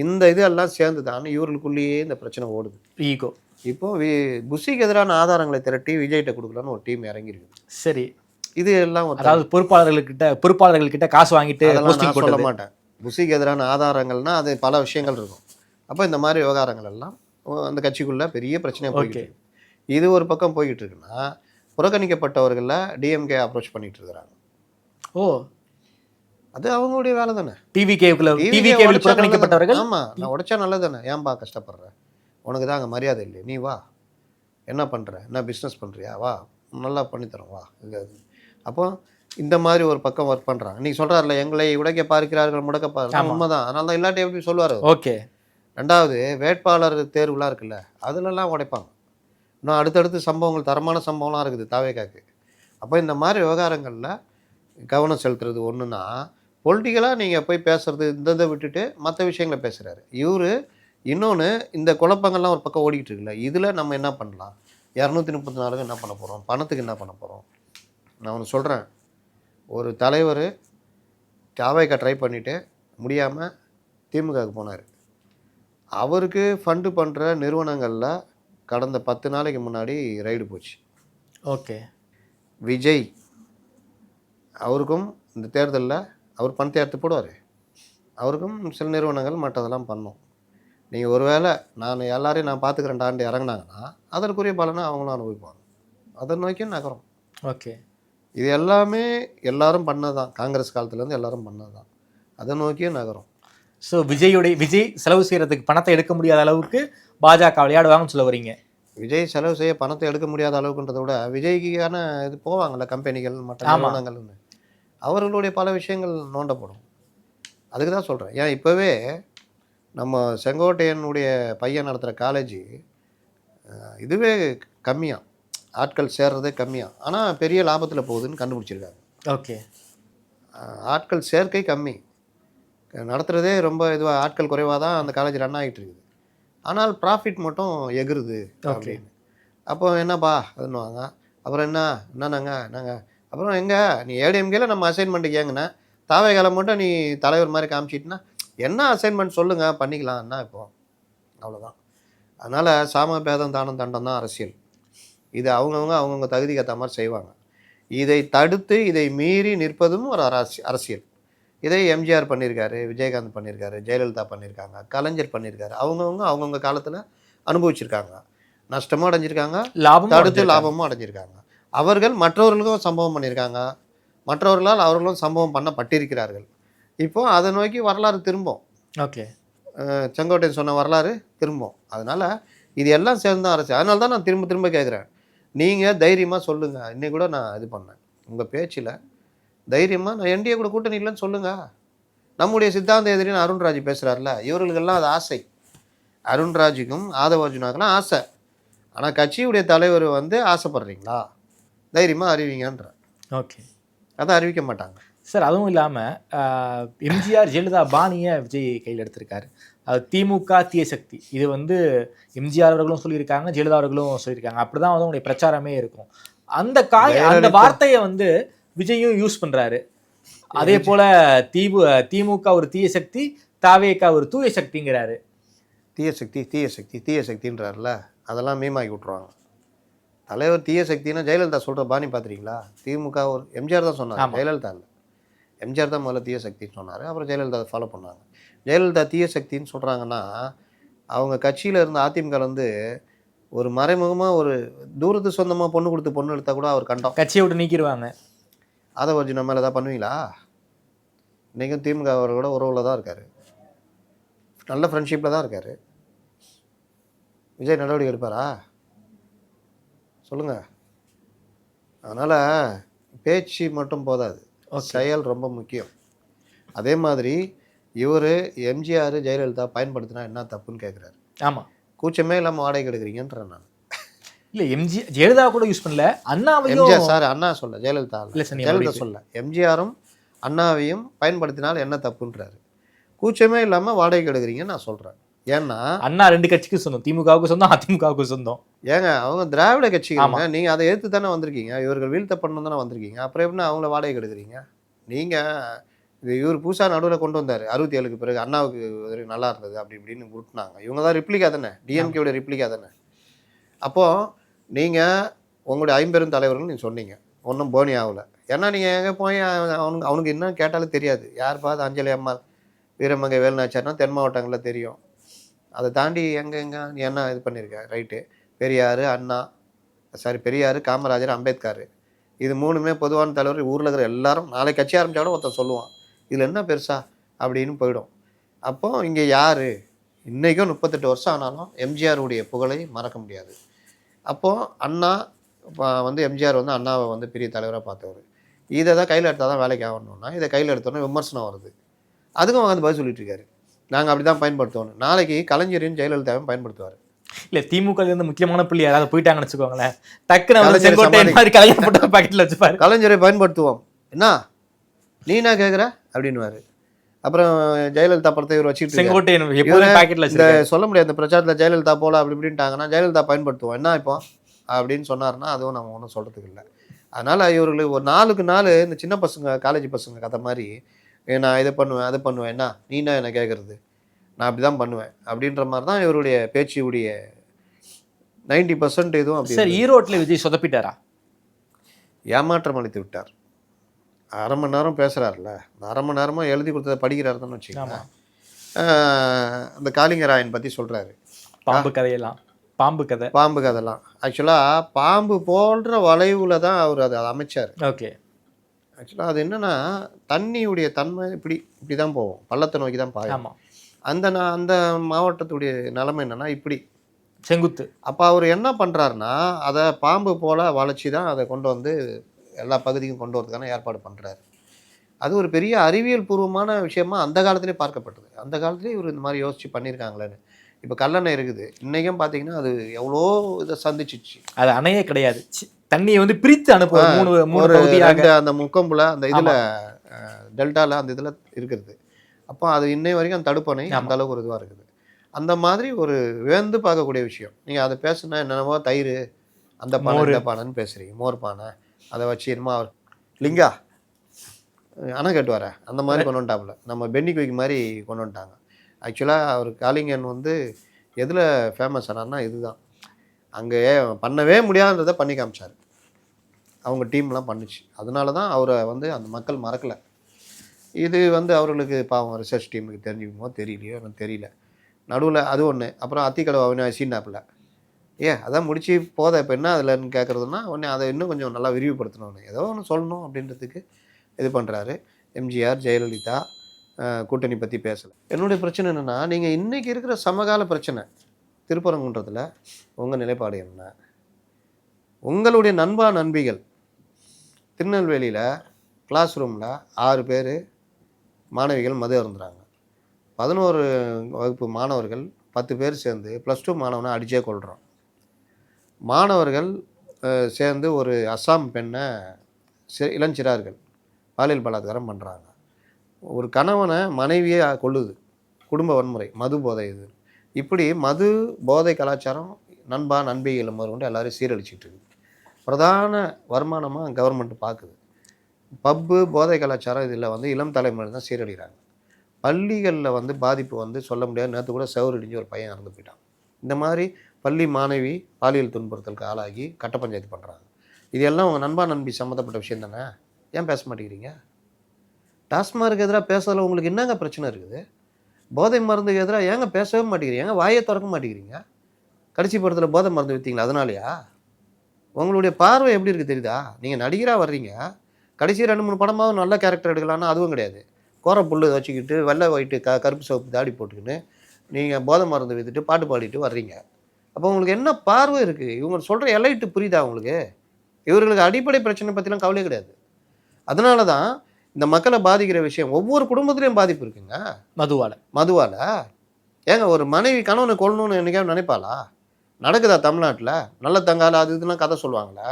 இந்த இது எல்லாம் சேர்ந்து தான் இவர்களுக்குள்ளேயே இந்த பிரச்சனை ஓடுது. ஈகோ. இப்போது புஷிக்கு எதிரான ஆதாரங்களை திரட்டி விஜய்கிட்ட கொடுக்கலான்னு ஒரு டீம் இறங்கியிருக்குது. சரி, இது எல்லாம் அதாவது பொறுப்பாளர்கள்கிட்ட காசு வாங்கிட்டு நான் சொல்ல மாட்டேன். புஷிக்கு எதிரான ஆதாரங்கள்னா அது பல விஷயங்கள் இருக்கும். அப்போ இந்த மாதிரி விவகாரங்கள் எல்லாம் அந்த கட்சிக்குள்ளே பெரிய பிரச்சனையாக போய்கிட்டு இருக்கு. இது ஒரு பக்கம் போய்கிட்டு இருக்குன்னா புறக்கணிக்கப்பட்டவர்களில் டிஎம்கே அப்ரோச் பண்ணிட்டு இருக்கிறாங்க. ஓ, அது அவங்களுடைய வேலை தானே. டிவி கேபிள் புறக்கணிக்கப்பட்டவர்கள். ஆமாம், நான் உடைச்சா நல்லது தானே. ஏன்பா கஷ்டப்படுற? உனக்கு தான் அங்கே மரியாதை இல்லை, நீ வா. என்ன பண்ணுற? என்ன பிஸ்னஸ் பண்ணுறியா? வா, நல்லா பண்ணித்தரோம், வா. அப்போ இந்த மாதிரி ஒரு பக்கம் ஒர்க் பண்ணுறாங்க. நீங்கள் சொல்கிறாருல, எங்களை உடைக்க பார்க்கிறார்கள் முடக்க பார்க்கிறாங்க. உண்மைதான். அதனால தான் இல்லாட்டி எப்படி சொல்லுவார். ஓகே. ரெண்டாவது வேட்பாளர் தேர்வுலாம் இருக்குல்ல, அதுலலாம் உடைப்பாங்க. இன்னும் அடுத்தடுத்து சம்பவங்கள், தரமான சம்பவம்லாம் இருக்குது தாவேக்காக்கு. அப்போ இந்த மாதிரி விவகாரங்களில் கவனம் செலுத்துறது ஒன்றுனா, பொலிட்டிக்கலாக நீங்கள் போய் பேசுகிறது இந்த விட்டுட்டு மற்ற விஷயங்களை பேசுகிறாரு இவர். இன்னொன்று, இந்த குழப்பங்கள்லாம் ஒரு பக்கம் ஓடிக்கிட்டு இருக்குல்ல, இதில் நம்ம என்ன பண்ணலாம்? 234 என்ன பண்ண போகிறோம்? பணத்துக்கு என்ன பண்ண போகிறோம்? நான் ஒன்று சொல்கிறேன். ஒரு தலைவர் தாவேக்கா ட்ரை பண்ணிவிட்டு முடியாமல் திமுகவுக்கு போனார். அவருக்கு ஃபண்டு பண்ணுற நிறுவனங்களில் கடந்த 10 நாளைக்கு முன்னாடி ரைடு போச்சு. ஓகே. விஜய் அவருக்கும் இந்த தேர்தலில் அவர் பணத்தை எடுத்து போடுவார். அவருக்கும் சில நிறுவனங்கள் மற்றதெல்லாம் பண்ணோம். நீங்கள் ஒருவேளை நான் எல்லாரையும் நான் பார்த்துக்கிறேன்டாண்டு இறங்கினாங்கன்னா அதற்குரிய பலனை அவங்களும் அனுபவிப்பாங்க. அதை நோக்கி நகரும். ஓகே. இது எல்லாமே எல்லாரும் பண்ணதான். காங்கிரஸ் காலத்துலேருந்து எல்லாரும் பண்ணதான். அதை நோக்கியே நகரும். ஸோ விஜய் செலவு செய்கிறதுக்கு பணத்தை எடுக்க முடியாத அளவுக்கு பாஜக விளையாடுவாங்கன்னு சொல்ல வரீங்க? விஜய் செலவு செய்ய பணத்தை எடுக்க முடியாத அளவுக்குன்றதை விட விஜய்க்கான இது போவாங்கள்ல கம்பெனிகள் மற்ற நிறுவனங்கள்னு, அவர்களுடைய பல விஷயங்கள் நோண்டப்படும். அதுக்கு தான் சொல்கிறேன். ஏன் இப்போவே நம்ம செங்கோட்டையனுடைய பையன் நடத்துகிற காலேஜ் இதுவே கம்மியாக, ஆட்கள் சேர்றதே கம்மியாக, ஆனால் பெரிய லாபத்தில் போகுதுன்னு கண்டுபிடிச்சிருக்காங்க. ஓகே. ஆட்கள் சேர்க்கை கம்மி, நடத்துகிறதே ரொம்ப இதுவாக ஆட்கள் குறைவாக தான் அந்த காலேஜ் ரன் ஆகிட்டு இருக்குது. ஆனால் ப்ராஃபிட் மட்டும் எகுறுது அப்படின்னு. அப்போ என்னப்பா அதுன்னுவாங்க. அப்புறம் என்னன்னாங்க நாங்கள் அப்புறம் எங்கே நீ ஏடிஎம்கேல நம்ம அசைன்மெண்ட்டுக்கு ஏங்கண்ணா தாவேகாலம் மட்டும் நீ தலைவர் மாதிரி காமிச்சிட்டுனா என்ன அசைன்மெண்ட் சொல்லுங்கள் பண்ணிக்கலாம் என்ன இப்போ, அவ்வளோதான். அதனால் சாம பேதம் தானம் தண்டம் தான் அரசியல். இது அவங்கவுங்க தகுதிக்கு ஏற்ற மாதிரி செய்வாங்க. இதை தடுத்து இதை மீறி நிற்பதும் ஒரு அரசியல். இதை எம்ஜிஆர் பண்ணியிருக்காரு, விஜயகாந்த் பண்ணியிருக்காரு, ஜெயலலிதா பண்ணியிருக்காங்க, கலைஞர் பண்ணியிருக்காரு. அவங்கவுங்க காலத்தில் அனுபவிச்சிருக்காங்க, நஷ்டமும் அடைஞ்சிருக்காங்க, தடுத்து லாபமும் அடைஞ்சிருக்காங்க. அவர்கள் மற்றவர்களுக்கும் சம்பவம் பண்ணியிருக்காங்க, மற்றவர்களால் அவர்களும் சம்பவம் பண்ணப்பட்டிருக்கிறார்கள். இப்போ அதை நோக்கி வரலாறு திரும்பும். ஓகே. செங்கோட்டையன் சொன்ன வரலாறு திரும்பும். அதனால் இது எல்லாம் சேர்ந்து அரசியல். அதனால தான் நான் திரும்ப திரும்ப கேட்குறேன், நீங்கள் தைரியமாக சொல்லுங்கள். இன்னைக்கு கூட நான் இது பண்ணேன் உங்கள் பேச்சில், தைரியமாக நான் என்டிஏ கூட கூட்டணி இல்லைன்னு சொல்லுங்கள். நம்முடைய சித்தாந்த எதிரின்னு அருண்ராஜ் பேசுகிறார்ல, இவர்களுக்கெல்லாம் அது ஆசை. அருண்ராஜுக்கும் ஆதவார்ஜுனாக்கெல்லாம் ஆசை. ஆனால் கட்சியுடைய தலைவர் ஆசைப்படுறீங்களா? தைரியமாக அறிவிங்கன்ற. ஓகே. அதை அறிவிக்க மாட்டாங்க சார். அதுவும் இல்லாமல் எம்ஜிஆர் ஜெயலலிதா பாணியை விஜய் கையில் எடுத்திருக்காரு. அது திமுக தீய சக்தி. இது எம்ஜிஆர் அவர்களும் சொல்லியிருக்காங்க, ஜெயலலிதா அவர்களும் சொல்லியிருக்காங்க. அப்படி தான் அவங்களுடைய பிரச்சாரமே இருக்கும். அந்த வார்த்தையை விஜயும் யூஸ் பண்ணுறாரு. அதே போல் திமுக ஒரு தீய சக்தி, தாவேகா ஒரு தூய சக்திங்கிறாரு. தீய சக்தின்றார்ல, அதெல்லாம் மீமாக்கி விட்ருவாங்க. தலைவர் தீய சக்தின்னா ஜெயலலிதா சொல்கிற பாணி பார்த்துறீங்களா? திமுக ஒரு எம்ஜிஆர் தான் சொன்னார், ஜெயலலிதா இல்லை. எம்ஜிஆர் தான் முதல்ல தீய சக்தின்னு சொன்னார், அப்புறம் ஜெயலலிதா ஃபாலோ பண்ணாங்க. ஜெயலலிதா தீய சக்தின்னு சொல்கிறாங்கன்னா அவங்க கட்சியில் இருந்த அதிமுக ஒரு மறைமுகமாக ஒரு தூரத்து சொந்தமாக பொண்ணு கொடுத்து பொண்ணு எடுத்தால் கூட அவர் கண்டம், கட்சியை விட்டு நீக்கிடுவாங்க. அதை வச்சு நம்ம மேலே ஏதாவது பண்ணுவீங்களா? இன்றைக்கும் திமுக அவரோட உறவில் தான் இருக்கார், நல்ல ஃப்ரெண்ட்ஷிப்பில் தான் இருக்கார். விஜய் நடவடிக்கை எடுப்பாரா சொல்லுங்கள்? அதனால் பேச்சு மட்டும் போதாது, செயல் ரொம்ப முக்கியம். அதே மாதிரி இவர் எம்ஜிஆர் ஜெயலலிதா பயன்படுத்தினா என்ன தப்புன்னு கேட்குறாரு. ஆமாம், கூச்சமே இல்லாமல் வாடகை எடுக்கிறீங்கன்றேன் நான். இல்லை, ஜெயலலிதா கூட யூஸ் பண்ணல, அண்ணாவையும். எம்ஜிஆர் சார் அண்ணா சொல்ல, ஜெயலலிதா சொல்ல, எம்ஜிஆரும் அண்ணாவையும் பயன்படுத்தினால் என்ன தப்புன்றாரு. கூச்சமே இல்லாமல் வாடகை எடுக்கிறீங்கன்னு நான் சொல்கிறேன். ஏன்னா அண்ணா 2 கட்சிக்கும் சொந்தம், திமுகவுக்கு சொந்தம், அதிமுகவுக்கு சொந்தம். ஏங்க அவங்க திராவிட கட்சிங்க, நீங்க அதை எதிர்த்து தானே வந்திருக்கீங்க, இவர்கள் வீழ்த்த பண்ணணும் தானே வந்திருக்கீங்க. அப்புறம் எப்படி அவங்கள வாடகை கெடுக்குறீங்க நீங்க? இது இவர் பூசா நடுவில் கொண்டு வந்தார் 67க்கு பிறகு, அண்ணாவுக்கு நல்லா இருந்தது அப்படி இப்படின்னு விட்டுனாங்க. இவங்க தான் ரிப்ளிகா தானே, டிஎம்கேயோட ரிப்ளிகா தானே. அப்போது நீங்கள் உங்களுடைய 50 தலைவர்கள் நீங்கள் சொன்னீங்க, ஒன்றும் போனி ஆகலை. ஏன்னா நீங்கள் எங்கே போய் அவனுக்கு என்ன கேட்டாலும் தெரியாது. யார் பார்த்து அஞ்சலி அம்மா வீரமங்கை வேலுநாச்சியார்னா தென் மாவட்டங்களில் தெரியும். அதை தாண்டி எங்கே நீ என்ன இது பண்ணியிருக்க? ரைட்டு, பெரியார், அண்ணா, பெரியார், காமராஜர், அம்பேத்கர், இது 3மே பொதுவான தலைவர். ஊரில் இருக்கிற எல்லாரும் நாளைக்கு கட்சி ஆரம்பித்தா கூட ஒருத்தன் சொல்லுவான் இதில் என்ன பெருசா அப்படின்னு போயிடும். அப்போது இங்கே யார் இன்றைக்கும் 38 வருஷம் ஆனாலும் எம்ஜிஆருடைய புகழை மறக்க முடியாது. அப்போது அண்ணா வந்து எம்ஜிஆர் வந்து அண்ணாவை வந்து பெரிய தலைவராக பார்த்தவர். இதை தான் கையில் எடுத்தால் தான் வேலைக்கு ஆகணும்னா இதை கையில் எடுத்தோன்னே விமர்சனம் வருது. அதுக்கும் வந்து பதில் சொல்லிட்டு இருக்காரு, நாங்கள் அப்படி தான் பயன்படுத்துவோம். நாளைக்கு கலைஞரின் ஜெயலலிதாவையும் பயன்படுத்துவார். இல்லை, திமுக முக்கியமான புள்ளி யாராவது போயிட்டாங்கன்னு வச்சுக்கோங்களேன், டக்குன்னு செங்கோட்டை மாதிரி கலைஞர் போட்டு பாக்கெட்டில் வச்சுப்பாரு. கலைஞரை பயன்படுத்துவோம் என்ன நீ என்ன கேட்குற அப்படின்னுவாரு. அப்புறம் ஜெயலலிதா படத்தை இவர் வச்சுட்டு சொல்ல முடியாது. இந்த பிரச்சாரத்தில் ஜெயலலிதா போல அப்படி இப்படின்ட்டாங்கன்னா ஜெயலலிதா பயன்படுத்துவோம் என்ன இப்போ அப்படின்னு சொன்னார்னா அதுவும் நம்ம ஒன்றும் சொல்கிறதுக்கு இல்லை. அதனால் இவர்கள் ஒரு 4க்கு 4 இந்த சின்ன பசங்க காலேஜ் பசங்க கதை மாதிரி நான் இதை பண்ணுவேன் அதை பண்ணுவேன், என்ன நீனா என்ன கேட்குறது, நான் அப்படி தான் பண்ணுவேன் அப்படின்ற மாதிரி தான் இவருடைய பேச்சுடைய 90% இதுவும் அப்படி. சார், ஈரோட்டில் விஜய் சொதப்பிட்டாரா? ஏமாற்றம் அளித்து விட்டார். அரை மணி நேரம் பேசுகிறாருல்ல, அந்த அரை மணி நேரமாக எழுதி கொடுத்ததை படிக்கிறாரு தானே வச்சுக்கோங்க. அந்த காளிங்கராயன் பற்றி சொல்கிறாரு, பாம்பு கதையெல்லாம், பாம்பு கதைலாம். ஆக்சுவலாக பாம்பு போன்ற வளைவில் தான் அவர் அதை அமைச்சார். ஓகே. ஆக்சுவலாக அது என்னென்னா தண்ணியுடைய தன்மை இப்படி தான் போவோம், பள்ளத்தை நோக்கி தான் பாயும். அந்த மாவட்டத்துடைய நிலைமை என்னென்னா இப்படி செங்குத்து. அப்போ அவர் என்ன பண்ணுறாருன்னா அதை பாம்பு போல் வளைச்சி தான் அதை கொண்டு வந்து எல்லா பகுதிக்கும் கொண்டு வரதுக்கான ஏற்பாடு பண்ணுறாரு. அது ஒரு பெரிய அறிவியல் பூர்வமான விஷயமா அந்த காலத்திலே பார்க்கப்பட்டது. அந்த காலத்துலேயே இவர் இந்த மாதிரி யோசித்து பண்ணியிருக்காங்களேன்னு. இப்போ கல்லணை இருக்குது, இன்றைக்கும் பார்த்தீங்கன்னா அது எவ்வளோ இதை சந்திச்சிச்சு. அது அணையே கிடையாது, தண்ணியை வந்து பிரித்து அனுப்புவோம். அந்த முக்கம்புல அந்த இதில் டெல்டாவில் அந்த இதில் இருக்கிறது. அப்போ அது இன்னை வரைக்கும் அந்த தடுப்பணை அந்த அளவுக்கு ஒரு இதுவாக இருக்குது. அந்த மாதிரி ஒரு வேந்து பார்க்கக்கூடிய விஷயம். நீங்கள் அதை பேசுனா என்னென்னவோ தயிர் அந்த பானை இந்த பானைன்னு பேசுகிறீங்க, மோர் பானை அதை வச்சு என்னமோ அவர் லிங்கா அணை கட்டுவார அந்த மாதிரி கொண்டு வந்துட்டாப்புல. நம்ம பென்னி குயிக் மாதிரி கொண்டு வந்துட்டாங்க. ஆக்சுவலாக அவர் காளிங்கன் வந்து எதில் ஃபேமஸ் ஆனார்னா இதுதான், அங்கே பண்ணவே முடியாதுன்றதை பண்ணி காமிச்சார். அவங்க டீம்லாம் பண்ணிச்சு. அதனால தான் அவரை வந்து அந்த மக்கள் மறக்கலை. இது வந்து அவர்களுக்கு பாவம் ரிசர்ச் டீமுக்கு தெரிஞ்சுக்குமோ தெரியலையோ எனக்கு தெரியல. நடுவில் அது ஒன்று. அப்புறம் அத்திக்கடவு அவினாசின்னாப்பில் அதான் முடிச்சு போத இப்போ என்ன அதில்ன்னு கேட்குறதுனா உடனே அதை இன்னும் கொஞ்சம் நல்லா விரிவுபடுத்தணும், ஏதோ ஒன்று சொல்லணும் அப்படின்றதுக்கு இது பண்ணுறாரு. எம்ஜிஆர் ஜெயலலிதா கூட்டணி பற்றி பேசலை. என்னுடைய பிரச்சனை என்னென்னா, நீங்கள் இன்றைக்கி இருக்கிற சமகால பிரச்சனை திருப்பரங்குன்றத்தில் உங்கள் நிலைப்பாடு என்ன? உங்களுடைய நண்பிகள் திருநெல்வேலியில் கிளாஸ் ரூமில் 6 பேர் மாணவிகள் மது அருந்துறாங்க. 11 வகுப்பு மாணவர்கள் 10 பேர் சேர்ந்து +2 மாணவனை அடிச்சே கொள்கிறோம். மாணவர்கள் சேர்ந்து ஒரு அஸ்ஸாம் பெண்ணை இளஞ்சிறார்கள் பாலியல் பலாத்காரம் பண்ணுறாங்க. ஒரு கணவனை மனைவியே கொள்ளுது. குடும்ப வன்முறை, மது போதை. இது இப்படி மது போதை கலாச்சாரம் நண்பிகள் கொண்டு எல்லாரையும் சீரழிச்சிட்டு இருக்குது. பிரதான வருமானமாக கவர்மெண்ட் பார்க்குது. பப்பு போதை கலாச்சாரம் இதில் வந்து இளம் தலைமுறை தான் சீரழிகிறாங்க. பள்ளிகளில் வந்து பாதிப்பு வந்து சொல்ல முடியாது. நேற்று கூட செவுறு இடிஞ்சு ஒரு பையன் இறந்து போயிட்டான். இந்த மாதிரி பள்ளி மாணவி பாலியல் துன்புறுத்தலுக்கு ஆளாகி கட்ட பஞ்சாயத்து பண்ணுறாங்க. இது எல்லாம் உங்கள் நண்பி சம்மந்தப்பட்ட விஷயம் தானே, ஏன் பேச மாட்டேங்கிறீங்க? டாஸ்மார்க்கு எதிராக பேசுறதுல உங்களுக்கு என்னங்க பிரச்சனை இருக்குது? போதை மருந்துக்கு எதிராக ஏங்க பேசவே மாட்டேங்கிறீங்க? ஏங்க வாயை திறக்க மாட்டேங்கிறீங்க? கடைசி படத்தில் போதை மருந்து விற்றீங்களா? அதனாலயா? உங்களுடைய பார்வை எப்படி இருக்குது தெரியுதா? நீங்கள் நடிகராக வர்றீங்க, கடைசி 2-3 படமாவது நல்ல கேரக்டர் எடுக்கலான்னா அதுவும் கிடையாது. கோர புல்லு வச்சுக்கிட்டு வெள்ளை ஒயிட்டு கருப்பு சிவப்பு தாடி போட்டுக்கின்னு நீங்கள் போதை மருந்து விற்றுட்டு பாட்டு பாடிட்டு வர்றீங்க. அப்போ உங்களுக்கு என்ன பார்வை இருக்குது? இவங்க சொல்கிற எலைட்டு புரியுதா உங்களுக்கு? இவர்களுக்கு அடிப்படை பிரச்சனை பற்றிலாம் கவலையே கிடையாது. அதனால தான் இந்த மக்களை பாதிக்கிற விஷயம் ஒவ்வொரு குடும்பத்துலேயும் பாதிப்பு இருக்குங்க. மதுவால் ஏங்க ஒரு மனைவி கணவனை கொள்ளணும்னு என்னைக்காவது நினைப்பாளா? நடக்குதா தமிழ்நாட்டில்? நல்ல தங்கால அது இதெல்லாம் கதை சொல்லுவாங்களா?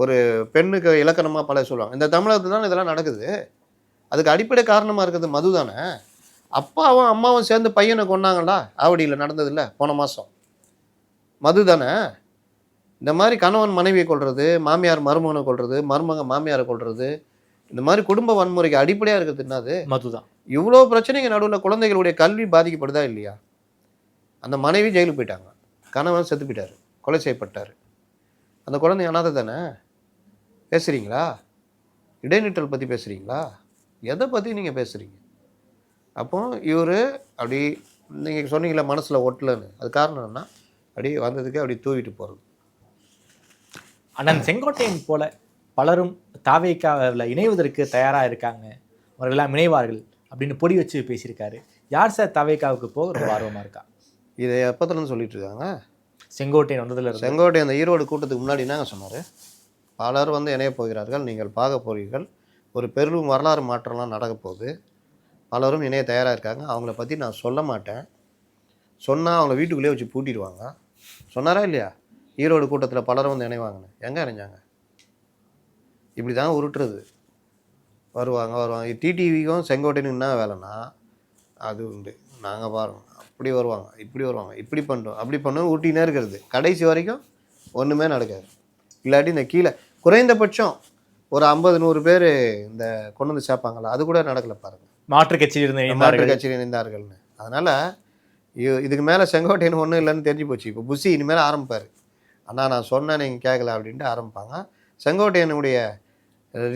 ஒரு பெண்ணுக்கு இலக்கணமாக பல சொல்லுவாங்க. இந்த தமிழகத்தில் தான் இதெல்லாம் நடக்குது. அதுக்கு அடிப்படை காரணமாக இருக்கிறது மது தானே. அப்பாவும் அம்மாவும் சேர்ந்து பையனை கொண்டாங்களா ஆவடியில் நடந்ததில்ல போன மாதம். மது தானே. இந்த மாதிரி கணவன் மனைவியை கொள்வது, மாமியார் மருமகனை கொள்வது, மருமகன் மாமியாரை கொள்வது, இந்த மாதிரி குடும்ப வன்முறைக்கு அடிப்படையாக இருக்கிறது என்னது? மதுதான். இவ்வளோ பிரச்சனைங்க நடுவில் குழந்தைகளுடைய கல்வி பாதிக்கப்படுதா இல்லையா? அந்த மனைவி ஜெயிலுக்கு போயிட்டாங்க, கணவன் செத்து போயிட்டார், கொலை செய்யப்பட்டார். அந்த குழந்தை அனாதை தானே. பேசுகிறீங்களா? இடைநிற்றல் பற்றி பேசுகிறீங்களா? எதை பற்றி நீங்கள் பேசுகிறீங்க? அப்போ இவர் அப்படி நீங்கள் சொன்னீங்களா மனசில் ஒட்டலன்னு, அது காரணம் என்ன? அப்படி வந்ததுக்கு அப்படி தூவிட்டு போகிறது. அண்ணன் செங்கோட்டையன் போல பலரும் தாவேக்காவில் இணைவதற்கு தயாராக இருக்காங்க, அவர்களெல்லாம் இணைவார்கள் அப்படின்னு பொடி வச்சு பேசியிருக்காரு. யார் சார் தாவேக்காவுக்கு போக ரொம்ப ஆர்வமாக இருக்கா? இதை எப்போத்துலேருந்து சொல்லிட்டு இருக்காங்க? செங்கோட்டையன் வந்ததில் செங்கோட்டையன் அந்த ஈரோடு கூட்டத்துக்கு முன்னாடி என்னங்க சொன்னார்? பலர் வந்து இணைய போகிறார்கள், நீங்கள் பார்க்க போகிறீர்கள், ஒரு பெரும் வரலாறு மாற்றம்லாம் நடக்க போகுது, பலரும் இணைய தயாராக இருக்காங்க, அவங்கள பற்றி நான் சொல்ல மாட்டேன், சொன்னால் அவங்கள வீட்டுக்குள்ளேயே வச்சு பூட்டிடுவாங்க. சொன்னாரா இல்லையா? ஈரோடு கூட்டத்தில் பலரும் வந்து இணைவாங்கன்னு. எங்கே இணைஞ்சாங்க? இப்படி தான் உருட்டுறது. வருவாங்க. டிடிவிக்கும் செங்கோட்டையனுக்கு என்ன வேலைன்னா அது உண்டு. நாங்கள் பாருங்கள், அப்படி வருவாங்க, இப்படி வருவாங்க, இப்படி பண்ணுறோம், அப்படி பண்ணோம், ஊட்டினே இருக்கிறது. கடைசி வரைக்கும் ஒன்றுமே நடக்காது. இல்லாட்டி இந்த கீழே குறைந்தபட்சம் ஒரு 50-100 பேர் இந்த கொண்டு வந்து சேர்ப்பாங்களா, அது கூட நடக்கலை பாருங்கள். மாற்று கட்சியில் இணைந்தார்கள்னு. அதனால் இதுக்கு மேலே செங்கோட்டையன் ஒன்றும் இல்லைன்னு தெரிஞ்சு போச்சு. இப்போ புஷி இனிமேல் ஆரம்பிப்பார். அண்ணா நான் சொன்னேன் நீங்கள் கேட்கல அப்படின்ட்டு ஆரம்பிப்பாங்க. செங்கோட்டையனுடைய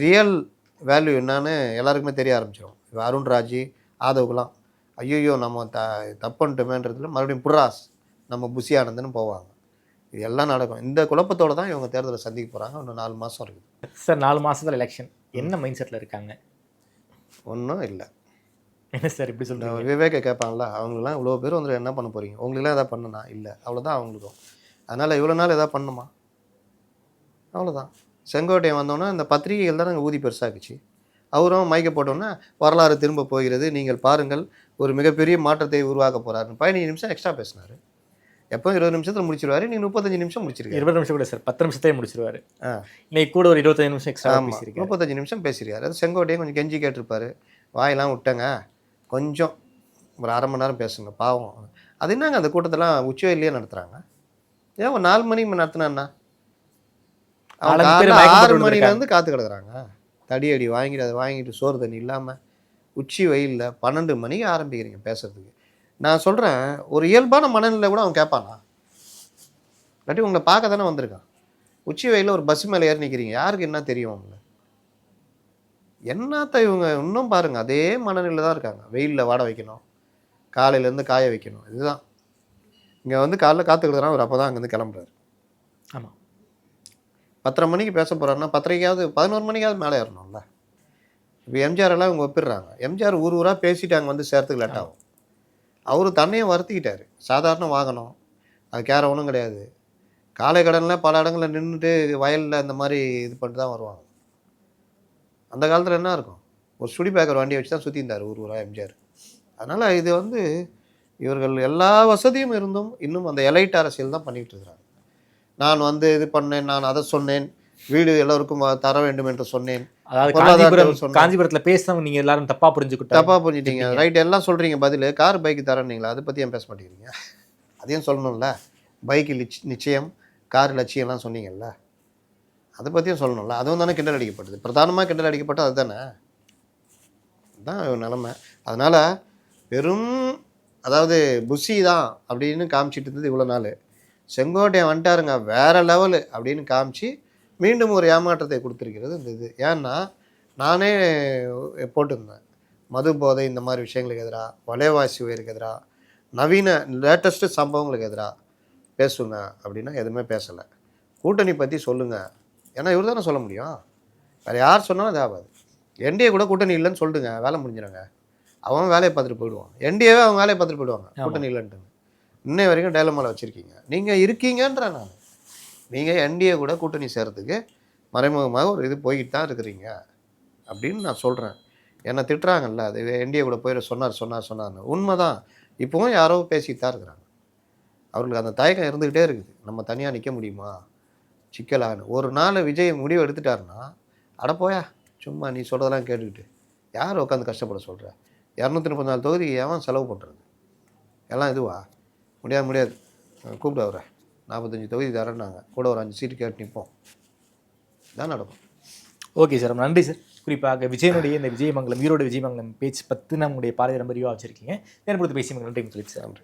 ரியல் வேல்யூ என்னன்னு எல்லாருக்குமே தெரிய ஆரம்பிச்சிடும். இப்போ அருண்ராஜ் ஆதவுக்கெலாம் ஐயோ நம்ம தப்புன்ட்டுமேன்றதுல மறுபடியும் புர்ராஸ் நம்ம புஷி ஆனந்துன்னு போவாங்க. இது எல்லாம் நடக்கும். இந்த குழப்பத்தோடு தான் இவங்க தேர்தலை சந்திக்க போகிறாங்க. இன்னும் 4 மாதம் இருக்குது சார். 4 மாதத்தில் எலெக்ஷன். என்ன மைண்ட் செட்டில் இருக்காங்க? ஒன்றும் இல்லை. என்ன சார் இப்படி சொல்கிறீங்க? விவேக்கை கேட்பாங்களா, அவங்களெலாம் இவ்வளோ பேர் வந்து என்ன பண்ண போகிறீங்க, உங்களுக்குலாம் எதாவது பண்ணுனா இல்லை, அவ்வளோதான் அவங்களுக்கும். அதனால் இவ்வளோ நாள் எதாவது பண்ணுமா, அவ்வளோதான். செங்கோட்டையன் வந்தோன்னா இந்த பத்திரிகைகள் தான் நாங்கள் ஊதி பெருசாக்குச்சு. அவரும் மைக்க போட்டோன்னா வரலாறு திரும்ப போகிறது, நீங்கள் பாருங்கள், ஒரு மிகப்பெரிய மாற்றத்தை உருவாக்க போகிறாருன்னு 15 நிமிஷம் எக்ஸ்ட்ரா பேசினார். எப்போ 20 நிமிஷத்தில் முடிச்சிருவாரு, நீங்கள் 35 நிமிஷம் முடிச்சிருக்காரு. 20 நிமிஷம் கூட சார், 10 நிமிஷத்தையே முடிச்சிருவாரு. இன்னைக்கு கூட ஒரு 25 நிமிஷம் எக்ஸ்ட்ரா பேசியிருக்காரு. 35 நிமிஷம் பேசியிருக்காரு. அது செங்கோட்டையன் கொஞ்சம் கெஞ்சி கேட்டிருப்பாரு, வாயெல்லாம் விட்டங்க, கொஞ்சம் ஒரு 1/2 மணி நேரம் பேசுங்க பாவம். அது என்னங்க அந்த கூட்டத்தெல்லாம் உச்சவெளியே நடத்துகிறாங்க? ஏன் ஒரு 4 மணிக்கு நடத்தினா அவங்க 6 மணிலேருந்து காத்து கிடக்குறாங்க. தடி அடி வாங்கிட்டு அதை வாங்கிட்டு சோறு தண்ணி இல்லாமல் உச்சி வெயிலில் 12 மணிக்கு ஆரம்பிக்கிறீங்க பேசுறதுக்கு. நான் சொல்கிறேன், ஒரு இயல்பான மனநிலை கூட அவன் கேட்பானா? இல்லாட்டி உங்களை பார்க்க தானே வந்திருக்கான். உச்சி வெயிலில் ஒரு பஸ் மேலே ஏறி நிற்கிறீங்க, யாருக்கு என்ன தெரியும் அவங்கள? என்னத்த இவங்க இன்னும் பாருங்கள், அதே மனநிலை தான் இருக்காங்க. வெயிலில் வாட வைக்கணும், காலையிலேருந்து காய வைக்கணும், இதுதான். இங்கே வந்து காலைல காத்துக்கிட்டுறான், அவர் அப்போ தான் அங்கேருந்து கிளம்புறாரு. ஆமாம், 10:30 மணிக்கு பேச போகிறாருன்னா 10:30க்காவது 11 மணிக்காவது மேலே ஏறணும்ல. இப்போ எம்ஜிஆர் எல்லாம் இவங்க ஒப்பிடுறாங்க. எம்ஜிஆர் ஊராக பேசிட்டு அங்கே வந்து சேர்த்துக்கு லேட் ஆகும். அவர் தன்னையும் வருத்திக்கிட்டார். சாதாரண வாகனம், அது கேர ஒன்றும் கிடையாது. காலை கடனில் பல இடங்களில் நின்றுட்டு வயலில் இந்த மாதிரி இது பண்ணிட்டு தான் வருவாங்க. அந்த காலத்தில் என்ன இருக்கும், ஒரு சுடி பேக்கர் வண்டியை வச்சு தான் சுற்றி இருந்தார் ஊராக எம்ஜிஆர். அதனால் இது வந்து இவர்கள் எல்லா வசதியும் இருந்தும் இன்னும் அந்த எலைட் அரசியல் தான் பண்ணிக்கிட்டு இருக்கிறாங்க. நான் வந்து இது பண்ணேன், நான் அதை சொன்னேன், வீடு எல்லோருக்கும் தர வேண்டும் என்று சொன்னேன். அதாவது காஞ்சிபுரத்தில் பேசினவங்க நீங்கள் எல்லாரும் தப்பாக புரிஞ்சுக்கிட்டீங்க. ரைட், எல்லாம் சொல்கிறீங்க பதில். கார் பைக்கு தரேன்னீங்களா, அதை பற்றி ஏன் பேச மாட்டேங்கிறீங்க? அதையும் சொல்லணும்ல. பைக்கு நிச்சயம், கார் லட்சியம்லாம் சொன்னீங்கல்ல, அதை பற்றியும் சொல்லணும்ல. அதுவும் தானே கிண்டல் அடிக்கப்பட்டது, பிரதானமாக கிண்டல் அடிக்கப்பட்டது அதுதானே. அதுதான் நிலமை. அதனால் பெரும் அதாவது புஷி தான் அப்படின்னு காமிச்சிட்டு இருந்தது இவ்வளோ நாள். செங்கோட்டையன் வந்துட்டாருங்க வேறு லெவலு அப்படின்னு காமிச்சு மீண்டும் ஒரு ஏமாற்றத்தை கொடுத்துருக்கிறது இந்த இது. ஏன்னா நானே போட்டிருந்தேன், மது போதை இந்த மாதிரி விஷயங்களுக்கு எதிராக, வலைவாசி உயருக்கு எதிராக, நவீன லேட்டஸ்ட்டு சம்பவங்களுக்கு எதிராக பேசுங்க அப்படின்னா எதுவுமே பேசலை. கூட்டணி பற்றி சொல்லுங்கள், ஏன்னா இவர் தானே சொல்ல முடியும், வேறு யார் சொன்னாலும் அது ஆகாது. என்டிஏ கூட கூட்டணி இல்லைன்னு சொல்லிட்டுங்க, வேலை முடிஞ்சிடுங்க. அவன் வேலையை பார்த்துட்டு போயிடுவான், என்டிஏவே அவங்க வேலையை பார்த்துட்டு போயிடுவாங்க. கூட்டணி இல்லைன்ட்டு இன்னை வரைக்கும் டைலமாவில் வச்சுருக்கீங்க. நீங்கள் இருக்கீங்கன்ற நான், நீங்கள் என்டிஏ கூட கூட்டணி சேர்கிறதுக்கு மறைமுகமாக ஒரு இது போய்கிட்டு தான் இருக்கிறீங்க அப்படின்னு நான் சொல்கிறேன். என்னை திட்டுறாங்கல்ல, அது என்டிஏ கூட போயிட சொன்னார்னு. உண்மை தான். இப்போவும் யாரோ பேசிட்டு தான் இருக்கிறாங்க. அவர்களுக்கு அந்த தயக்கம் இருந்துக்கிட்டே இருக்குது, நம்ம தனியாக நிற்க முடியுமா சிக்கலான்னு. ஒரு நாள் விஜய் முடிவு எடுத்துட்டாருன்னா, அட போயா சும்மா நீ சொல்கிறதெல்லாம் கேட்டுக்கிட்டு யார் உட்காந்து கஷ்டப்பட சொல்கிற, 234 தொகுதி எவன் செலவு பண்ணுறது? எல்லாம் இதுவா? முடியாது. கூப்பிட்டு அவரை 45 தொகுதி தரேன்னாங்க, கூட ஒரு 5 சீட்டு கேட்டு நிற்போம், இதான் நடக்கும். ஓகே சார், நன்றி சார். குறிப்பாக விஜயனுடைய இந்த விஜயமங்கலம் ஈரோடு விஜயமங்கலம் பேச்சு பற்றி நம்முடைய பார்வை ரொம்ப விரிவாக வச்சிருக்கீங்க. நேரம் கொடுத்து பேசி நன்றி. நன்றி.